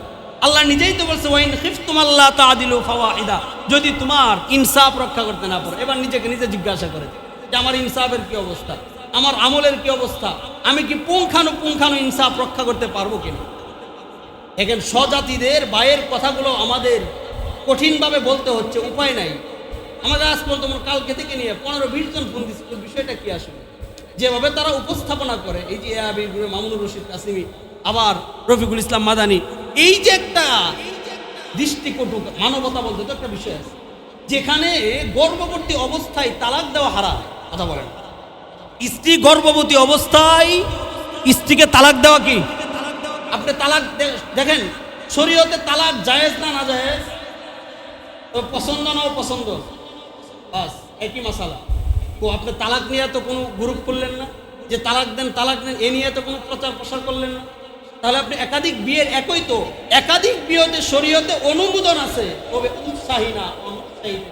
আল্লাহ নিজেই তো বলছে ওয়াইন খিফতুম আল্লাহ তাদিলু ফাওয়াহিদা, যদি তোমার ইনসাফ রক্ষা করতে না পারো। এবার নিজেকে নিজে জিজ্ঞাসা করে যে আমার ইনসাফের কি অবস্থা, আমার আমলের কি অবস্থা, আমি কি পুঙ্খানু ইনসাফ রক্ষা করতে পারবো কিনা? এখন স্বজাতিদের ভাইয়ের কথাগুলো আমাদের কঠিনভাবে বলতে হচ্ছে, উপায় নাই। আমাদের আজ পর্যন্ত কালকে থেকে নিয়ে 15-20 জন ফোন দিচ্ছে, বিষয়টা কি আসলে যেভাবে তারা উপস্থাপনা করে, এই যে মামুনুর রশিদ কাসিমি, আবার রফিকুল ইসলাম মাদানী, এই যে একটা দৃষ্টিকটু মানবতা বলতে তো একটা বিষয় আছে। যেখানে গর্ভবতী অবস্থায় তালাক দেওয়া হারাম। কথা বলেন, স্ত্রী গর্ভবতী অবস্থায় স্ত্রীকে তালাক দেওয়া কি? আপনি তালাক দেখেন শরীয়তে তালাক জায়েজ না না জায়েজ? পছন্দ না অপছন্দ, বাস একই মশালা। তো আপনি তালাক নিয়ে তো কোনো গ্রুপ করলেন না যে তালাক দেন তালাক দেন, এ নিয়ে তো কোনো প্রচার প্রসার করলেন না। তাহলে আপনি একাধিক বিয়ের একই তো একাধিক বিয়েতে শরীয়তে অনুমোদন আছে, তবে উৎসাহী না, অনুৎসাহী না।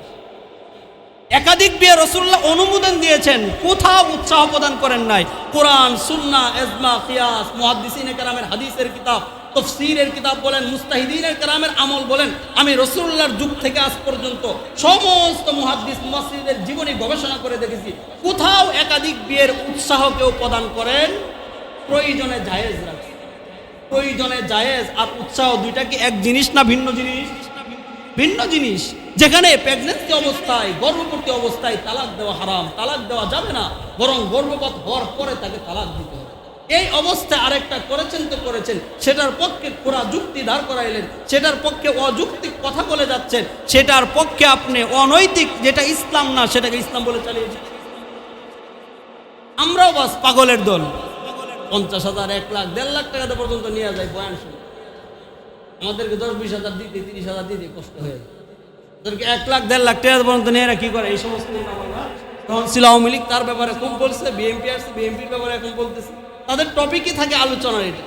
একাধিক বিয়ে রাসূলুল্লাহ অনুমোদন দিয়েছেন, কোথাও উৎসাহ প্রদান করেন নাই। কোরআন, সুন্নাহ, ইজমা, কিয়াস, মুহাদ্দিসিনে কেরামের হাদিসের কিতাব, তাফসীরের কিতাব বলেন, মুস্তাহিদিনের কেরামের আমল বলেন, আমি রাসূলুল্লাহর যুগ থেকে আজ পর্যন্ত সমস্ত মুহাদ্দিস মুফাসসিরদের জীবনী গবেষণা করে দেখেছি, কোথাও একাধিক বিয়ের উৎসাহ কেউ প্রদান করেন। প্রয়োজনে জায়েজ রাখে, প্রয়োজনে জায়েজ আর উৎসাহ দুইটা কি এক জিনিস না ভিন্ন জিনিস? ভিন্ন জিনিস। যেখানে প্রেগন্যান্সি অবস্থায় গর্ভবতী অবস্থায় তালাক দেওয়া হারাম, তালাক দেওয়া যাবে না, বরং গর্ভপাত হওয়ার পরে তাকে তালাক দিতে হবে। এই অবস্থায় আরেকটা করেছেন তো করেছেন, সেটার পক্ষে পুরা যুক্তি দাঁড় করাইলেন, সেটার পক্ষে অযৌক্তিক কথা বলে যাচ্ছেন, সেটার পক্ষে আপনি অনৈতিক যেটা ইসলাম না সেটাকে ইসলাম বলে চালিয়েছেন। আমরাও বাস পাগলের দল, 50,000, 1 লাখ, 1.5 লাখ টাকা পর্যন্ত নিয়ে যায় বয়ান শুনে। আমাদেরকে 10-20,000 দিতে, 30,000 দিতে কষ্ট হয়ে যায়। ওদেরকে 1 লাখ 1.5 লাখ টাকা পর্যন্ত নিয়ে কি করে? এই সমস্ত তখন ছিল আওয়ামী লীগ, তার ব্যাপারে খুব বলছে, বিএনপি আসছে, বিএনপির ব্যাপারে এখন বলতেছে। তাদের টপিকই থাকে আলোচনার এটা,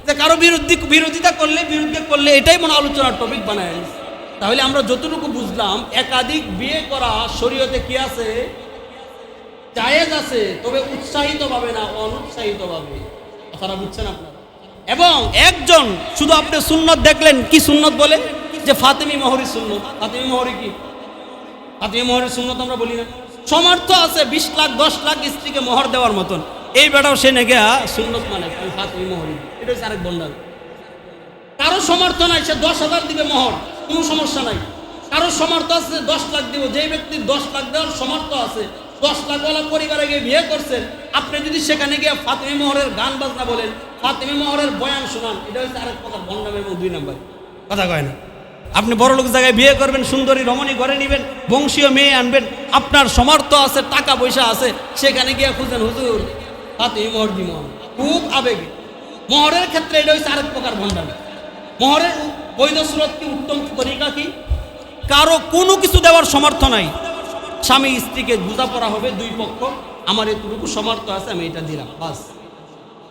যে কারো বিরোধিতা করলে এটাই মনে আলোচনার টপিক বানায়। তাহলে আমরা যতটুকু বুঝলাম, একাধিক বিয়ে করা শরীয়তে কি আছে? জায়েজ আছে, তবে উৎসাহিত ভাবে না, অনুৎসাহিত ভাবে। কথাটা বুঝছেন আপনারা? এবং একজন শুধু আপনি সুন্নত দেখলেন, কি সুন্নত বলে? যে ফাতেমি মোহরি সুন্নত। ফাতেমি মোহরি কি? ফাতেমি মোহরের সুন্নত আমরা বলি না? সমর্থ আছে 20 লাখ 10 লাখ স্ত্রীকে মোহর দেওয়ার মতন, এই বেটাও সে নাকি সুন্নত মানে ফাতেমি মোহরি। এটা হচ্ছে আরেক বন্ডাল। কারো সমর্থ নাই, সে 10,000 দিবে মোহর, কোনো সমস্যা নাই। কারো সমর্থ আছে 10 লাখ দিব, যেই ব্যক্তির 10 লাখ দেওয়ার সমর্থ আছে, 10 লাখওয়ালা পরিবারে গিয়ে বিয়ে করছেন, আপনি যদি সেখানে গিয়ে ফাতেমি মোহরের গান বাজনা বলেন, ফাতেমি মোহরের বয়ান শোনান, এটা হচ্ছে আরেক কথা, বন্ডামের এবং 2 নম্বর কথা কয় না। আপনি বড় লোক জায়গায় বিয়ে করবেন, সুন্দরী রমণী ঘরে নেবেন, বংশীয় মেয়ে আনবেন, আপনার সমর্থ আছে, টাকা পয়সা আছে, সেখানে গিয়ে খুঁজেন হুজুর ফাতেমি মোহর দিব, খুব আবেগে। মোহরের ক্ষেত্রে এটা হচ্ছে আরেক প্রকার ভণ্ডামি। মোহরের বৈধ সুরত কি, উত্তম তরিকা কি? কারো কোনো কিছু দেওয়ার সমর্থ নাই, স্বামী স্ত্রীকে বোঝাপড়া হবে, 2 পক্ষ, আমার এতটুকু সমর্থ আছে, আমি এটা দিলাম, বাস।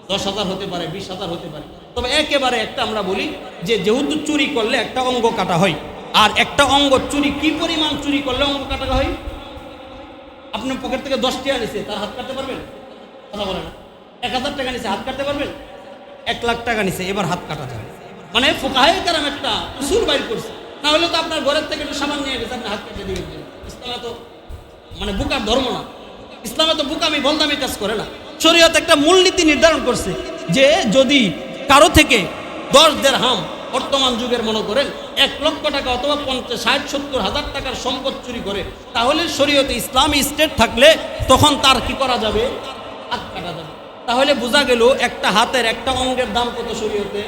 10,000 হতে পারে, 20,000 হতে পারে। তবে একেবারে একটা আমরা বলি যে যেহেতু চুরি করলে একটা অঙ্গ কাটা হয়, আর একটা অঙ্গ চুরি কি পরিমাণ চুরি করলে অঙ্গ কাটা হয়? আপনার পকেট থেকে 10 টাকা নিছে, তার হাত কাটতে পারবেন? কথা বলেন। 1,000 টাকা নিছে, হাত কাটতে পারবেন? 1 লাখ টাকা নিছে, এবার হাত কাটা যাবে। মানে ফুকাহায়ে কেরাম একটা উসুল বাইর করছে, না হলে তো আপনার ঘরের থেকে একটু সামান নিয়ে গেছে, আপনি হাত কেটে দিবেন। ইসলামে তো মানে বুকার ধর্ম না, ইসলামে তো বুকামি ভলদামি কাজ করে না। শরীয়ত একটা মূলনীতি নির্ধারণ করছে যে যদি কারো থেকে 10 দিরহাম, বর্তমান যুগের মনে করেন 1 লক্ষ টাকা অথবা 50, 60, 70 হাজার টাকার সম্পদ চুরি করে, তাহলে শরীয়তে ইসলামী স্টেট থাকলে তখন তার কি করা যাবে? হাত কাটা যাবে। তাহলে বোঝা গেল একটা হাতের একটা অঙ্গের দাম কত শরীয়তে?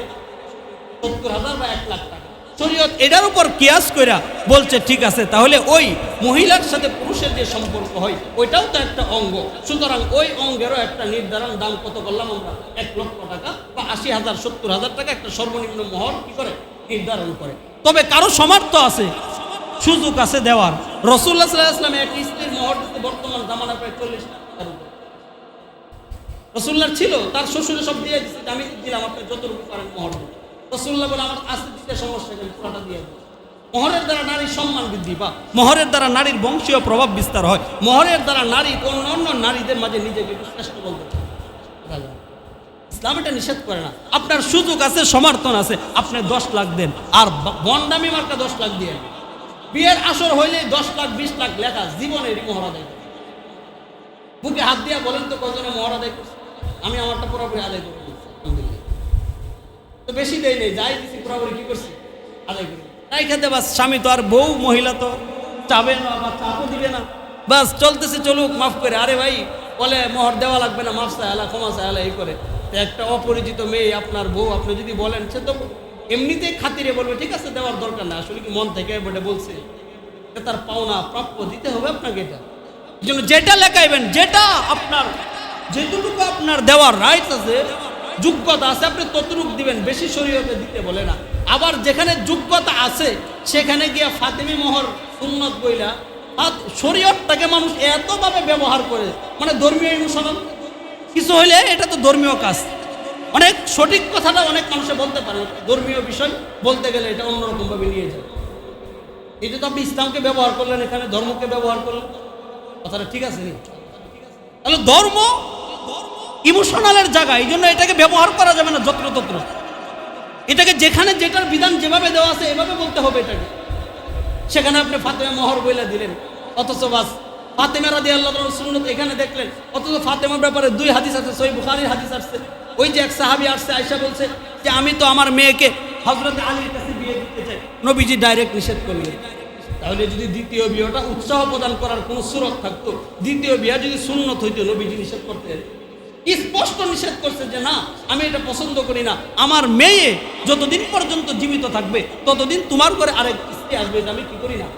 70,000 বা 1 লাখ টাকা। শরীয়ত এটার উপর কিয়াস কইরা বলছে ঠিক আছে, তাহলে ওই মহিলার সাথে পুরুষের যে সম্পর্ক হয় ওইটাও তো একটা অঙ্গ, সুতরাং ওই অঙ্গেরও একটা নির্ধারণ দাম কত করলাম আমরা? 1 লক্ষ টাকা বা 80,000, 70,000 টাকা একটা সর্বনিম্ন মোহর কি করে নির্ধারণ করে। তবে কারো সামর্থ্য আছে, সুযোগ আছে দেওয়ার। রাসূলুল্লাহ সাল্লাল্লাহু আলাইহি ওয়াসাল্লাম এক স্ত্রীর মোহর দিতে বর্তমান জামানা প্রায় 40 টাকার উপর। রাসূলুল্লাহ ছিল, তার শ্বশুরে সব দিয়ে দিচ্ছে, আমি দিলাম, আপনি যতটুকু পারেন মোহর দিন। রাসূলুল্লাহ বলে আমার আসতে দিতে সমস্যা নেই, পুরোটা দিয়ে দেন। মোহরের দ্বারা নারীর সম্মান বৃদ্ধি পায়, মোহরের দ্বারা নারীর বংশীয় প্রভাব বিস্তার হয়, মোহরের দ্বারা নারী অন্য নারীদের মাঝে নিজেকে শ্রেষ্ঠ বলতে পারে। ইসলাম এটা নিষেধ করে না। আপনার সুযোগ আছে, সমর্থন আছে, আপনি 10 লাখ দেন, আর বন্ডামি মার্কা 10 লাখ দিয়ে বিয়ের আসর হইলে 10 লাখ 20 লাখ লেখা, জীবনেরই মোহর আদায় করে। বুকে হাত দিয়া বলেন তো কজনে মোহর আদায় করছে? আমি আমারটা পুরোপুরি আদায় করে দিচ্ছি, আলহামদুলিল্লাহ। তো বেশি দেয় নেই, যাই দিচ্ছি পুরোপুরি কি করছি? আদায় করি। তাই খেতে বাস, স্বামী তো আর বউ মহিলা তো চাবে না বা চাপও দিবে না, বাস চলতেছে চলুক, মাফ করে। আরে ভাই বলে মোহর দেওয়া লাগবে না, মাফ চাইলা, ক্ষমা চাইলা, এই করে। তো একটা অপরিচিত মেয়ে আপনার বউ, আপনি যদি বলেন, সে তো এমনিতেই খাতিরে বলবে ঠিক আছে দেওয়ার দরকার না, আসলে কি মন থেকে বলে বলছে, এটা তার পাওনা প্রাপ্য দিতে হবে আপনাকে। এটা এই জন্য যেটা লেখাইবেন, যেটা আপনার যেটুকু আপনার দেওয়ার রাইটস আছে, যোগ্যতা আছে, আপনি ততটুকু দিবেন, বেশি শরীয়তে দিতে বলে না। আবার যেখানে যোগ্যতা আছে সেখানে গিয়ে ফাতেমি মোহর সুন্নত বইলা শরীয়তটাকে মানুষ এতভাবে ব্যবহার করে, মানে ধর্মীয় ইমোশনাল কিছু হইলে এটা তো ধর্মীয় কাজ, অনেক সঠিক কথাটা অনেক মানুষে বলতে পারে, ধর্মীয় বিষয় বলতে গেলে এটা অন্যরকমভাবে নিয়ে যায়। এটা তো আপনি ইসলামকে ব্যবহার করলেন, এখানে ধর্মকে ব্যবহার করলেন, কথাটা ঠিক আছে নি? তাহলে ধর্ম ইমোশনালের জায়গা, এই জন্য এটাকে ব্যবহার করা যাবে না যত্রতত্র। এটাকে যেখানে যেটার বিধান যেভাবে দেওয়া আছে এভাবে বলতে হবে এটাকে। সেখানে আপনি ফাতেমা মোহর বইলা দিলেন, অথচ বাস ফাতেমা রাদিয়াল্লাহু আনহা সুন্নত এখানে দেখলেন, অথচ ফাতেমার ব্যাপারে 2 হাদিস আছে, সহিহ বুখারীর হাদিস আছে। ওই যে এক সাহাবী আসছে, আয়েশা বলছে যে আমি তো আমার মেয়েকে হযরত আলীর কাছে বিয়ে দিতে চাই, নবীজি ডাইরেক্ট নিষেধ করলেন। তাহলে যদি দ্বিতীয় বিয়েটা উৎসাহ প্রদান করার কোনো সুরত থাকতো, দ্বিতীয় বিয়ে যদি সুন্নত হইতো, নবীজি নিষেধ করতেন, স্পষ্ট নিষেধ করছে যে না, আমি এটা পছন্দ করি না, আমার মেয়ে যতদিন পর্যন্ত জীবিত থাকবে ততদিন তোমার ঘরে আরেক স্ত্রী আসবে, এটা আমি কি করি না।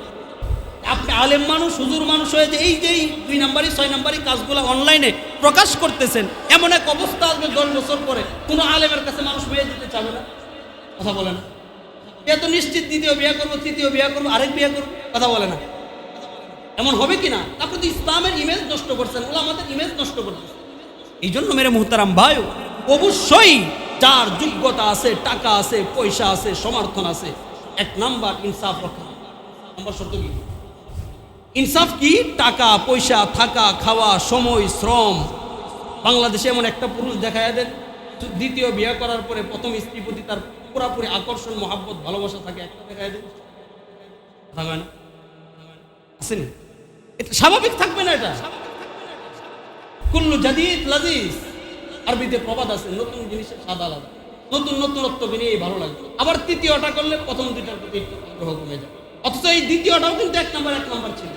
আপনি আলেম মানুষ, হুজুর মানুষ হয়ে যে এই যে 2 নাম্বারি 6 নাম্বারি কাজগুলো অনলাইনে প্রকাশ করতেছেন, এমন এক অবস্থা আসবে 10 বছর পরে কোনো আলেমের কাছে মানুষ বিয়ে দিতে চাবে না, কথা বলে না। এত নিশ্চিত দ্বিতীয় বিয়ে করবো, তৃতীয় বিয়ে করবো, আরেক বিয়ে করবো, কথা বলে না। এমন হবে কি না? আপনি তো ইসলামের ইমেজ নষ্ট করছেন, আমাদের ইমেজ নষ্ট করতেছেন। এই জন্য মেরে মুহতারাম ভাই, অবশ্যই যার যোগ্যতা আছে, টাকা আছে, পয়সা আছে, সমর্থন আছে, 1 নাম্বার ইনসাফ রক্ষা। নাম্বার শর্ত কি? ইনসাফ কি? টাকা পয়সা, থাকা খাওয়া, সময়, শ্রম। বাংলাদেশে এমন একটা পুরুষ দেখায় দেন, দ্বিতীয় বিয়ে করার পরে প্রথম স্ত্রীর প্রতি তার পুরাপুরি আকর্ষণ, মহাব্বত, ভালোবাসা থাকে, একটা দেখায় দেন, আসেনি? এটা স্বাভাবিক থাকবে না। এটা কুল্লু জাদিদ লাজিজ, আরবিতে প্রবাদ আছে, নতুন জিনিসের স্বাদ আলাদা, নতুন নতুনত্বকে নিয়ে ভালো লাগবে। আবার তৃতীয়টা করলে প্রথম দুইটার প্রতি একটু আগ্রহ কমে যায়। অথচ এই দ্বিতীয়টাও কিন্তু 1 নাম্বার ছিল,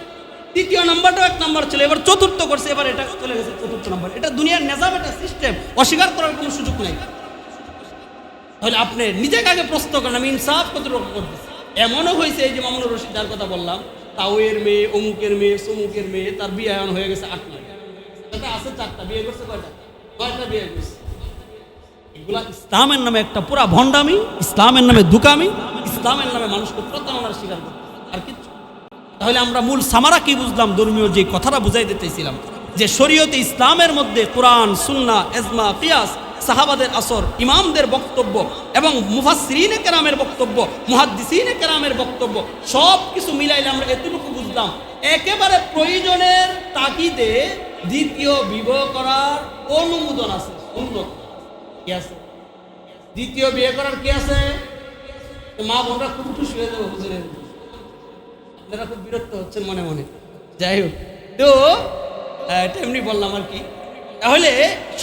তৃতীয় নাম্বারটাও 1 নাম্বার ছিল, এবার চতুর্থ করছে, এবার এটা চলে গেছে 4th নাম্বার। এটা দুনিয়ার নিজাম, এটা সিস্টেম, অস্বীকার করার কোনো সুযোগ নেই। তাহলে আপনি নিজেকে আগে প্রশ্ন করেন, আমি ইনসাফ কতটুকু করতেছি। এমনও হয়েছে, এই যে মামুনুর রশিদ যার কথা বললাম, তাওয়ের মেয়ে, অমুকের মেয়ে, সমুকের মেয়ে, তার বিয়ে হয়ে গেছে 8 মাস, এটা আছে 4টা, বিয়ে করছে কয়টা বিয়ে করছে। এগুলা ইসলামের নামে একটা পুরা ভণ্ডামি, ইসলামের নামে দুকামি, ইসলামের নামে মানুষকে প্রতারণার শিকার করতে, আর কিছু। তাহলে আমরা মূল সামারা কি বুঝলাম? ধর্মীয় যে কথাটা বুঝাইতে চাইছিলাম, যে শরীয়তে ইসলামের মধ্যে কোরআন, সুন্নাহ, ইজমা, কিয়াস, সাহাবাদের আসর, ইমামদের বক্তব্য এবং মুফাসসিরিনে কেরামের বক্তব্য, মুহাদ্দিসিনে কেরামের বক্তব্য, সব কিছু মিলাইলে আমরা এতটুকু বুঝলাম, একেবারে প্রয়োজনের তাগিদে দ্বিতীয় বিবাহ করার অনুমোদন আছে, উন্নত কি আছে? দ্বিতীয় বিয়ে করার কি আছে? মা বোনরা খুব খুশি হয়ে যাবে, হুজুরের আপনারা খুব বিরক্ত হচ্ছেন মনে মনে, যাই হোক, তো এটা এমনি বললাম আর কি। তাহলে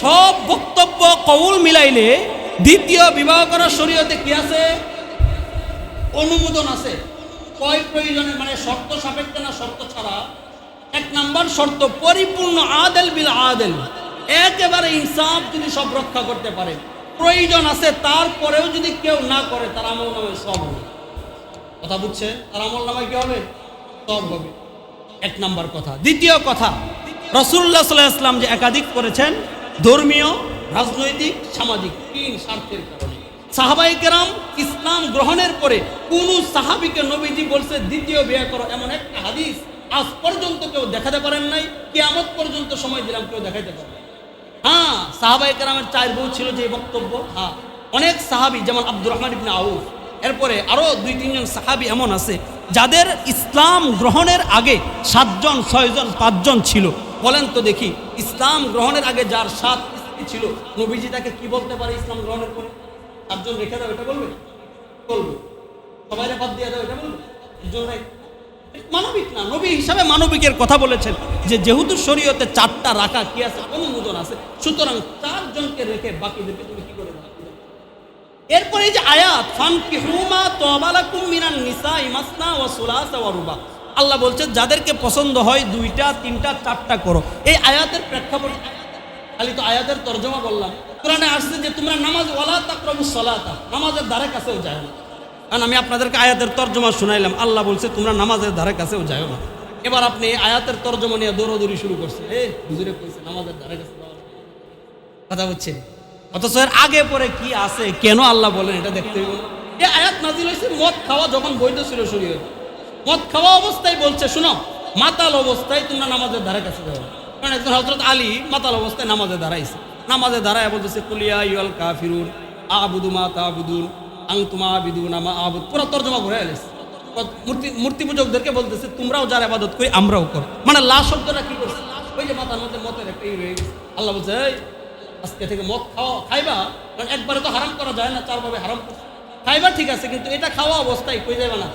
সব বক্তব্য কৌল মিলাইলে দ্বিতীয় বিবাহ করার শরীয়তে কি আছে? অনুমোদন আছে। কয় প্রয়োজনে, মানে শর্ত সাপেক্ষে না শর্ত ছাড়া? 1 নাম্বার শর্ত, পরিপূর্ণ আদেল বিল আদেল, একেবারে ইনসাফ যদি সব রক্ষা করতে পারে। প্রয়োজন আছে, তারপরেও যদি কেউ না করে, তার আমল নামে সব হবে। কথা বুঝছে? তার আমল নামে কি হবে? সব হবে। 1 নাম্বার কথা। দ্বিতীয় কথা, রাসূলুল্লাহ সাল্লাল্লাহু আলাইহি ওয়াসাল্লাম যে একাধিক করেছেন, ধর্মীয়, রাজনৈতিক, সামাজিক 3 স্বার্থের কারণে সাহাবায়ে কেরাম ইসলাম গ্রহণের পরে কোন সাহাবীকে নবীজি বলছে দ্বিতীয় বিয়ে করো, এমন একটা হাদিস আজ পর্যন্ত কেউ দেখাতে পারেন নাই। কিয়ামত পর্যন্ত সময় দিলাম, কেউ দেখাইতে পারবে। হ্যাঁ, সাহাবায়ে কেরামের 4 বউ ছিল যে বক্তব্য। হ্যাঁ, অনেক সাহাবী যেমন আব্দুর রহমান ইবনে আউফ, এরপরে আরো 2-3 জন সাহাবী এমন আছে যাদের ইসলাম গ্রহণের আগে 7 জন, 6 জন, 5 জন ছিল। বলেন তো দেখি, ইসলাম গ্রহণের আগে যার 7 স্ত্রী ছিল, নবীজি তাকে কি বলতে পারে? ইসলাম গ্রহণের পরে 7 জন রেখে দাও, এটা বলবে? বলবে। সবাই বাদ দিয়ে দাও, এটা বলবে? মানবিক না, নবী হিসাবে মানবিকের কথা বলেছেন যে যেহেতু শরীয়তে 4টা রাখা কি আছে, অনুমোদন আছে, সুতরাং 4 জনকে রেখে বাকিদেরকে তুমি কি করে দাও। এরপরে যে আয়াত, ফানকিহু মা তাবা লাকুম মিনান নিসাই মাসনা ওয়া সুলাসা ওয়া রুবা, আল্লাহ বলছেন যাদেরকে পছন্দ হয় 2টা, 3টা, 4টা করো। এই আয়াতের প্রেক্ষাপট, খালি তো আয়াতের তরজমা বললাম। কোরআনে আসছে যে তোমরা নামাজ, ওয়ালা তাকরাবুস সালাতা, নামাজের ধারে কাছেও যায় না। কারণ আমি আপনাদেরকে আয়াতের তর্জমা শুনাইলাম, আল্লাহ বলছে তোমরা নামাজের ধারে কাছেও যাও না। এবার আপনি এই আয়াতের তর্জমা নিয়ে দৌড়াদৌড়ি শুরু করছেন, হুজুরে কইছে নামাজের ধারে কাছে যাওয়া যাবে না। কথা বুঝছেন? অথচ এর আগে পরে কি আছে, কেন আল্লাহ বলেন এটা দেখতে হইব না। এই আয়াত নাজিল হয়েছে মদ খাওয়া যখন বৈধ ছিল শরীয়তে। মদ খাওয়া অবস্থায় বলছে শোনো, মাতাল অবস্থায় তোমরা নামাজের ধারে কাছে যাও না। কারণ একজন হযরত আলী মাতাল অবস্থায় নামাজে দাঁড়াইছে, নামাজে দাঁড়ায় বলতেছে কুলিয়া ইউল কাফিরুন আবুদু মা তাবুদুন আনতুমা আবিদুনা মা আবুদ। পুরো তর্জমা করে আলেছে। মূর্তি পূজকদেরকে বলতেছে তোমরাও যার ইবাদত করি আমরাও করি। মানে লা শব্দটা কি করছে, ওই যে মাথার মধ্যে মতের একটা রয়ে গেছে। আল্লাহ বলছে এই আজকে থেকে মদ খাইবা, কারণ একবারে তো হারাম করা যায় না, চারভাবে হারাম করছে। খাইবা ঠিক আছে, কিন্তু এটা খাওয়া অবস্থায় কই যাবে না,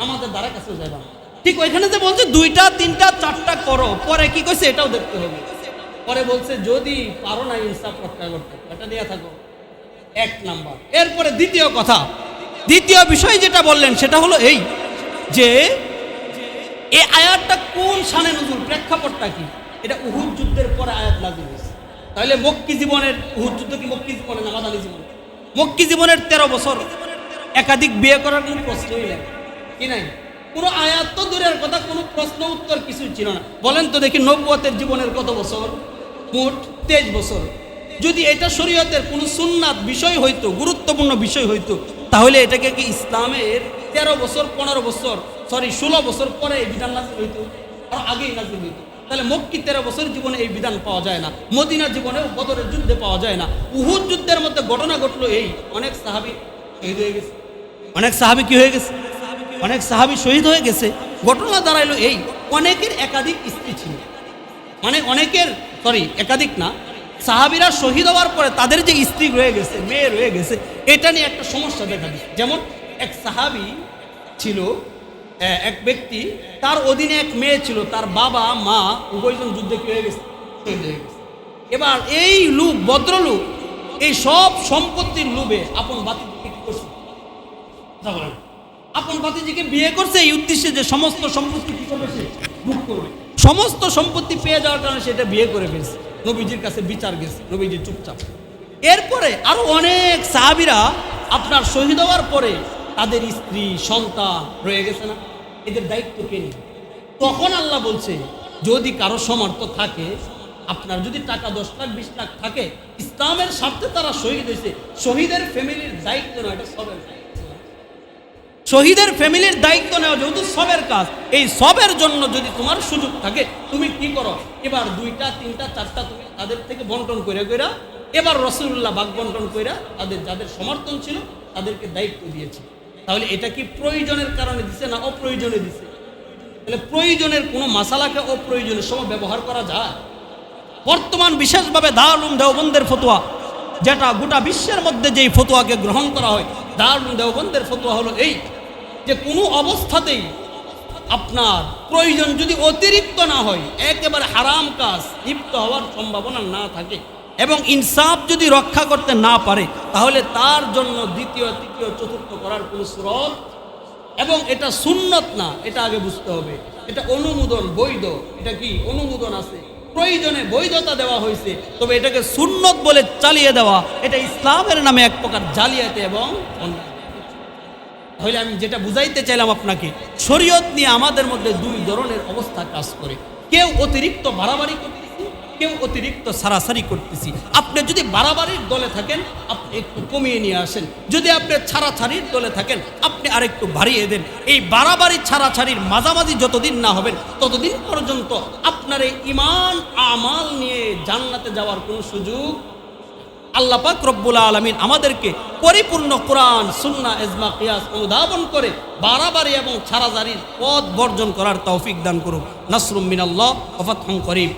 আমাদের দ্বারা কাছেও যাবে না। ঠিক ওইখানে যে বলছে 2টা 3টা 4টা করো, পরে কি কইছে এটাও দেখতে হবে। পরে বলছে যদি পারো না ইনসাফ রক্ষা করতে, এটা দেয়া থাকো 1 নাম্বার। এরপরে দ্বিতীয় কথা, দ্বিতীয় বিষয় যেটা বললেন সেটা হলো এই যে এই আয়াতটা কোন শানে নুজুল, প্রেক্ষাপটটা কি। এটা উহুদ যুদ্ধের পরে আয়াত নাযিল হয়েছে। তাহলে মক্কি জীবনের, উহুদ যুদ্ধ কি মক্কি জীবনে না মাদানী জীবনে? মক্কি জীবনের 13 বছর একাধিক বিয়ে করার কোনো প্রশ্নই নাই, কি নাই? কোনো আয়াত তো দূরের কথা, কোনো প্রশ্ন উত্তর কিছুই ছিল না। বলেন তো দেখি নবুয়তের জীবনের কত বছর? মোট 23 বছর। যদি এটা শরীয়তের কোনো সুন্নাত বিষয় হইতো, গুরুত্বপূর্ণ বিষয় হইতো, তাহলে এটাকে কি ইসলামের 13 বছর 15 বছর 16 বছর পরে এই বিধান নাযিল হইতো, আর আগেই নাযিল হইতো। তাহলে মক্কি 13 বছর জীবনে এই বিধান পাওয়া যায় না, মদিনা জীবনেও বদরের যুদ্ধে পাওয়া যায় না। উহুদ যুদ্ধের মধ্যে ঘটনা ঘটলো এই, অনেক সাহাবী শহীদ হয়ে গেছে। অনেক সাহাবী কি হয়ে গেছে? অনেক সাহাবী শহীদ হয়ে গেছে। ঘটনা দাঁড়াইলো এই, অনেকের একাধিক স্ত্রী ছিল, মানে অনেকের একাধিক না, সাহাবীরা শহীদ হওয়ার পরে তাদের যে স্ত্রী রয়ে গেছে, মেয়ে রয়ে গেছে, এটা নিয়ে একটা সমস্যা দেখা দিচ্ছে। যেমন এক সাহাবী ছিল, এক ব্যক্তি, তার অধীনে এক মেয়ে ছিল, তার বাবা মা উভয়জন যুদ্ধে কি হয়ে গেছে, শহীদ হয়ে গেছে। এবার এই লোক, ভদ্রলোক, এই সব সম্পত্তির লোভে আপন বাতিজিকে কি করছে, আপন বাতিজিকে বিয়ে করছে এই উদ্দেশ্যে যে সমস্ত সম্পত্তি কি করবে, সে ভোগ করবে। সমস্ত সম্পত্তি পেয়ে যাওয়ার কারণে সেটা বিয়ে করে ফেলছে। নবীজির কাছে বিচার গেছে, নবীজি চুপচাপ। এরপরে আরো অনেক সাহাবীরা আপনার শহীদ হওয়ার পরে তাদের স্ত্রী সন্তান রয়ে গেছে না, এদের দায়িত্ব কে নেবে? তখন আল্লাহ বলছে যদি কারো সামর্থ্য থাকে, আপনার যদি টাকা 10 লাখ 20 লাখ থাকে, ইসলামের স্বার্থে তারা শহীদ হয়েছে, শহীদের ফ্যামিলির দায়িত্ব নয়, এটা সবের কাজ। শহীদের ফ্যামিলির দায়িত্ব নেওয়া যেহেতু সবের কাজ, এই সবের জন্য যদি তোমার সুযোগ থাকে তুমি কি করো, এবার 2টা 3টা 4টা তুমি তাদের থেকে বন্টন করে এবার রাসূলুল্লাহ ভাগ বন্টন করে তাদের যাদের সমর্থন ছিল তাদেরকে দায়িত্ব দিয়েছে। তাহলে এটা কি প্রয়োজনের কারণে দিছে না অপ্রয়োজনে দিছে? তাহলে প্রয়োজনের কোনো মাসালাকে অপ্রয়োজনের সময় ব্যবহার করা যায়? বর্তমান বিশেষভাবে দারুল উলুম দেওবন্দের ফতোয়া, যেটা গোটা বিশ্বের মধ্যে যেই ফতোয়াকে গ্রহণ করা হয়, দারুল উলুম দেওবন্দের ফতোয়া হলো এই যে কোনো অবস্থাতেই আপনার প্রয়োজন যদি অতিরিক্ত না হয়, একেবারে হারাম কাজ লিপ্ত হওয়ার সম্ভাবনা না থাকে এবং ইনসাফ যদি রক্ষা করতে না পারে, তাহলে তার জন্য দ্বিতীয় তৃতীয় চতুর্থ করার কোনো সুরত এবং এটা সুন্নত না, এটা আগে বুঝতে হবে। এটা অনুমোদন, বৈধ, এটা কি অনুমোদন আছে, প্রয়োজনে বৈধতা দেওয়া হয়েছে, তবে এটাকে সুন্নত বলে চালিয়ে দেওয়া, এটা ইসলামের নামে এক প্রকার জালিয়াতি এবং অন্যায়। তাহলে আমি যেটা বুঝাইতে চাইলাম আপনাকে, শরীয়ত নিয়ে আমাদের মধ্যে 2 ধরনের অবস্থা কাজ করে। কেউ অতিরিক্ত বাড়াবাড়ি করতেছি, কেউ অতিরিক্ত সারাসারি করতেছি। আপনি যদি বাড়াবাড়ির দলে থাকেন আপনি একটু কমিয়ে নিয়ে আসেন, যদি আপনি ছাড়াছাড়ির দলে থাকেন আপনি আরেকটু বাড়িয়ে দেন। এই বাড়াবাড়ি ছাড়াছাড়ির মাঝামাঝি যতদিন না হবেন ততদিন পর্যন্ত আপনার এই ঈমান আমাল নিয়ে জান্নাতে যাওয়ার কোনো সুযোগ। আল্লাহ পাক রব্বুল আলামিন আমাদেরকে পরিপূর্ণ কোরআন সুন্নাহ ইজমা কিয়াস অনুধাবন করে বাড়াবাড়ি এবং ছাড়াছাড়ির পথ বর্জন করার তৌফিক দান করুন। নাসরুম মিনাল্লাহ ওয়া ফাতহুন করিম।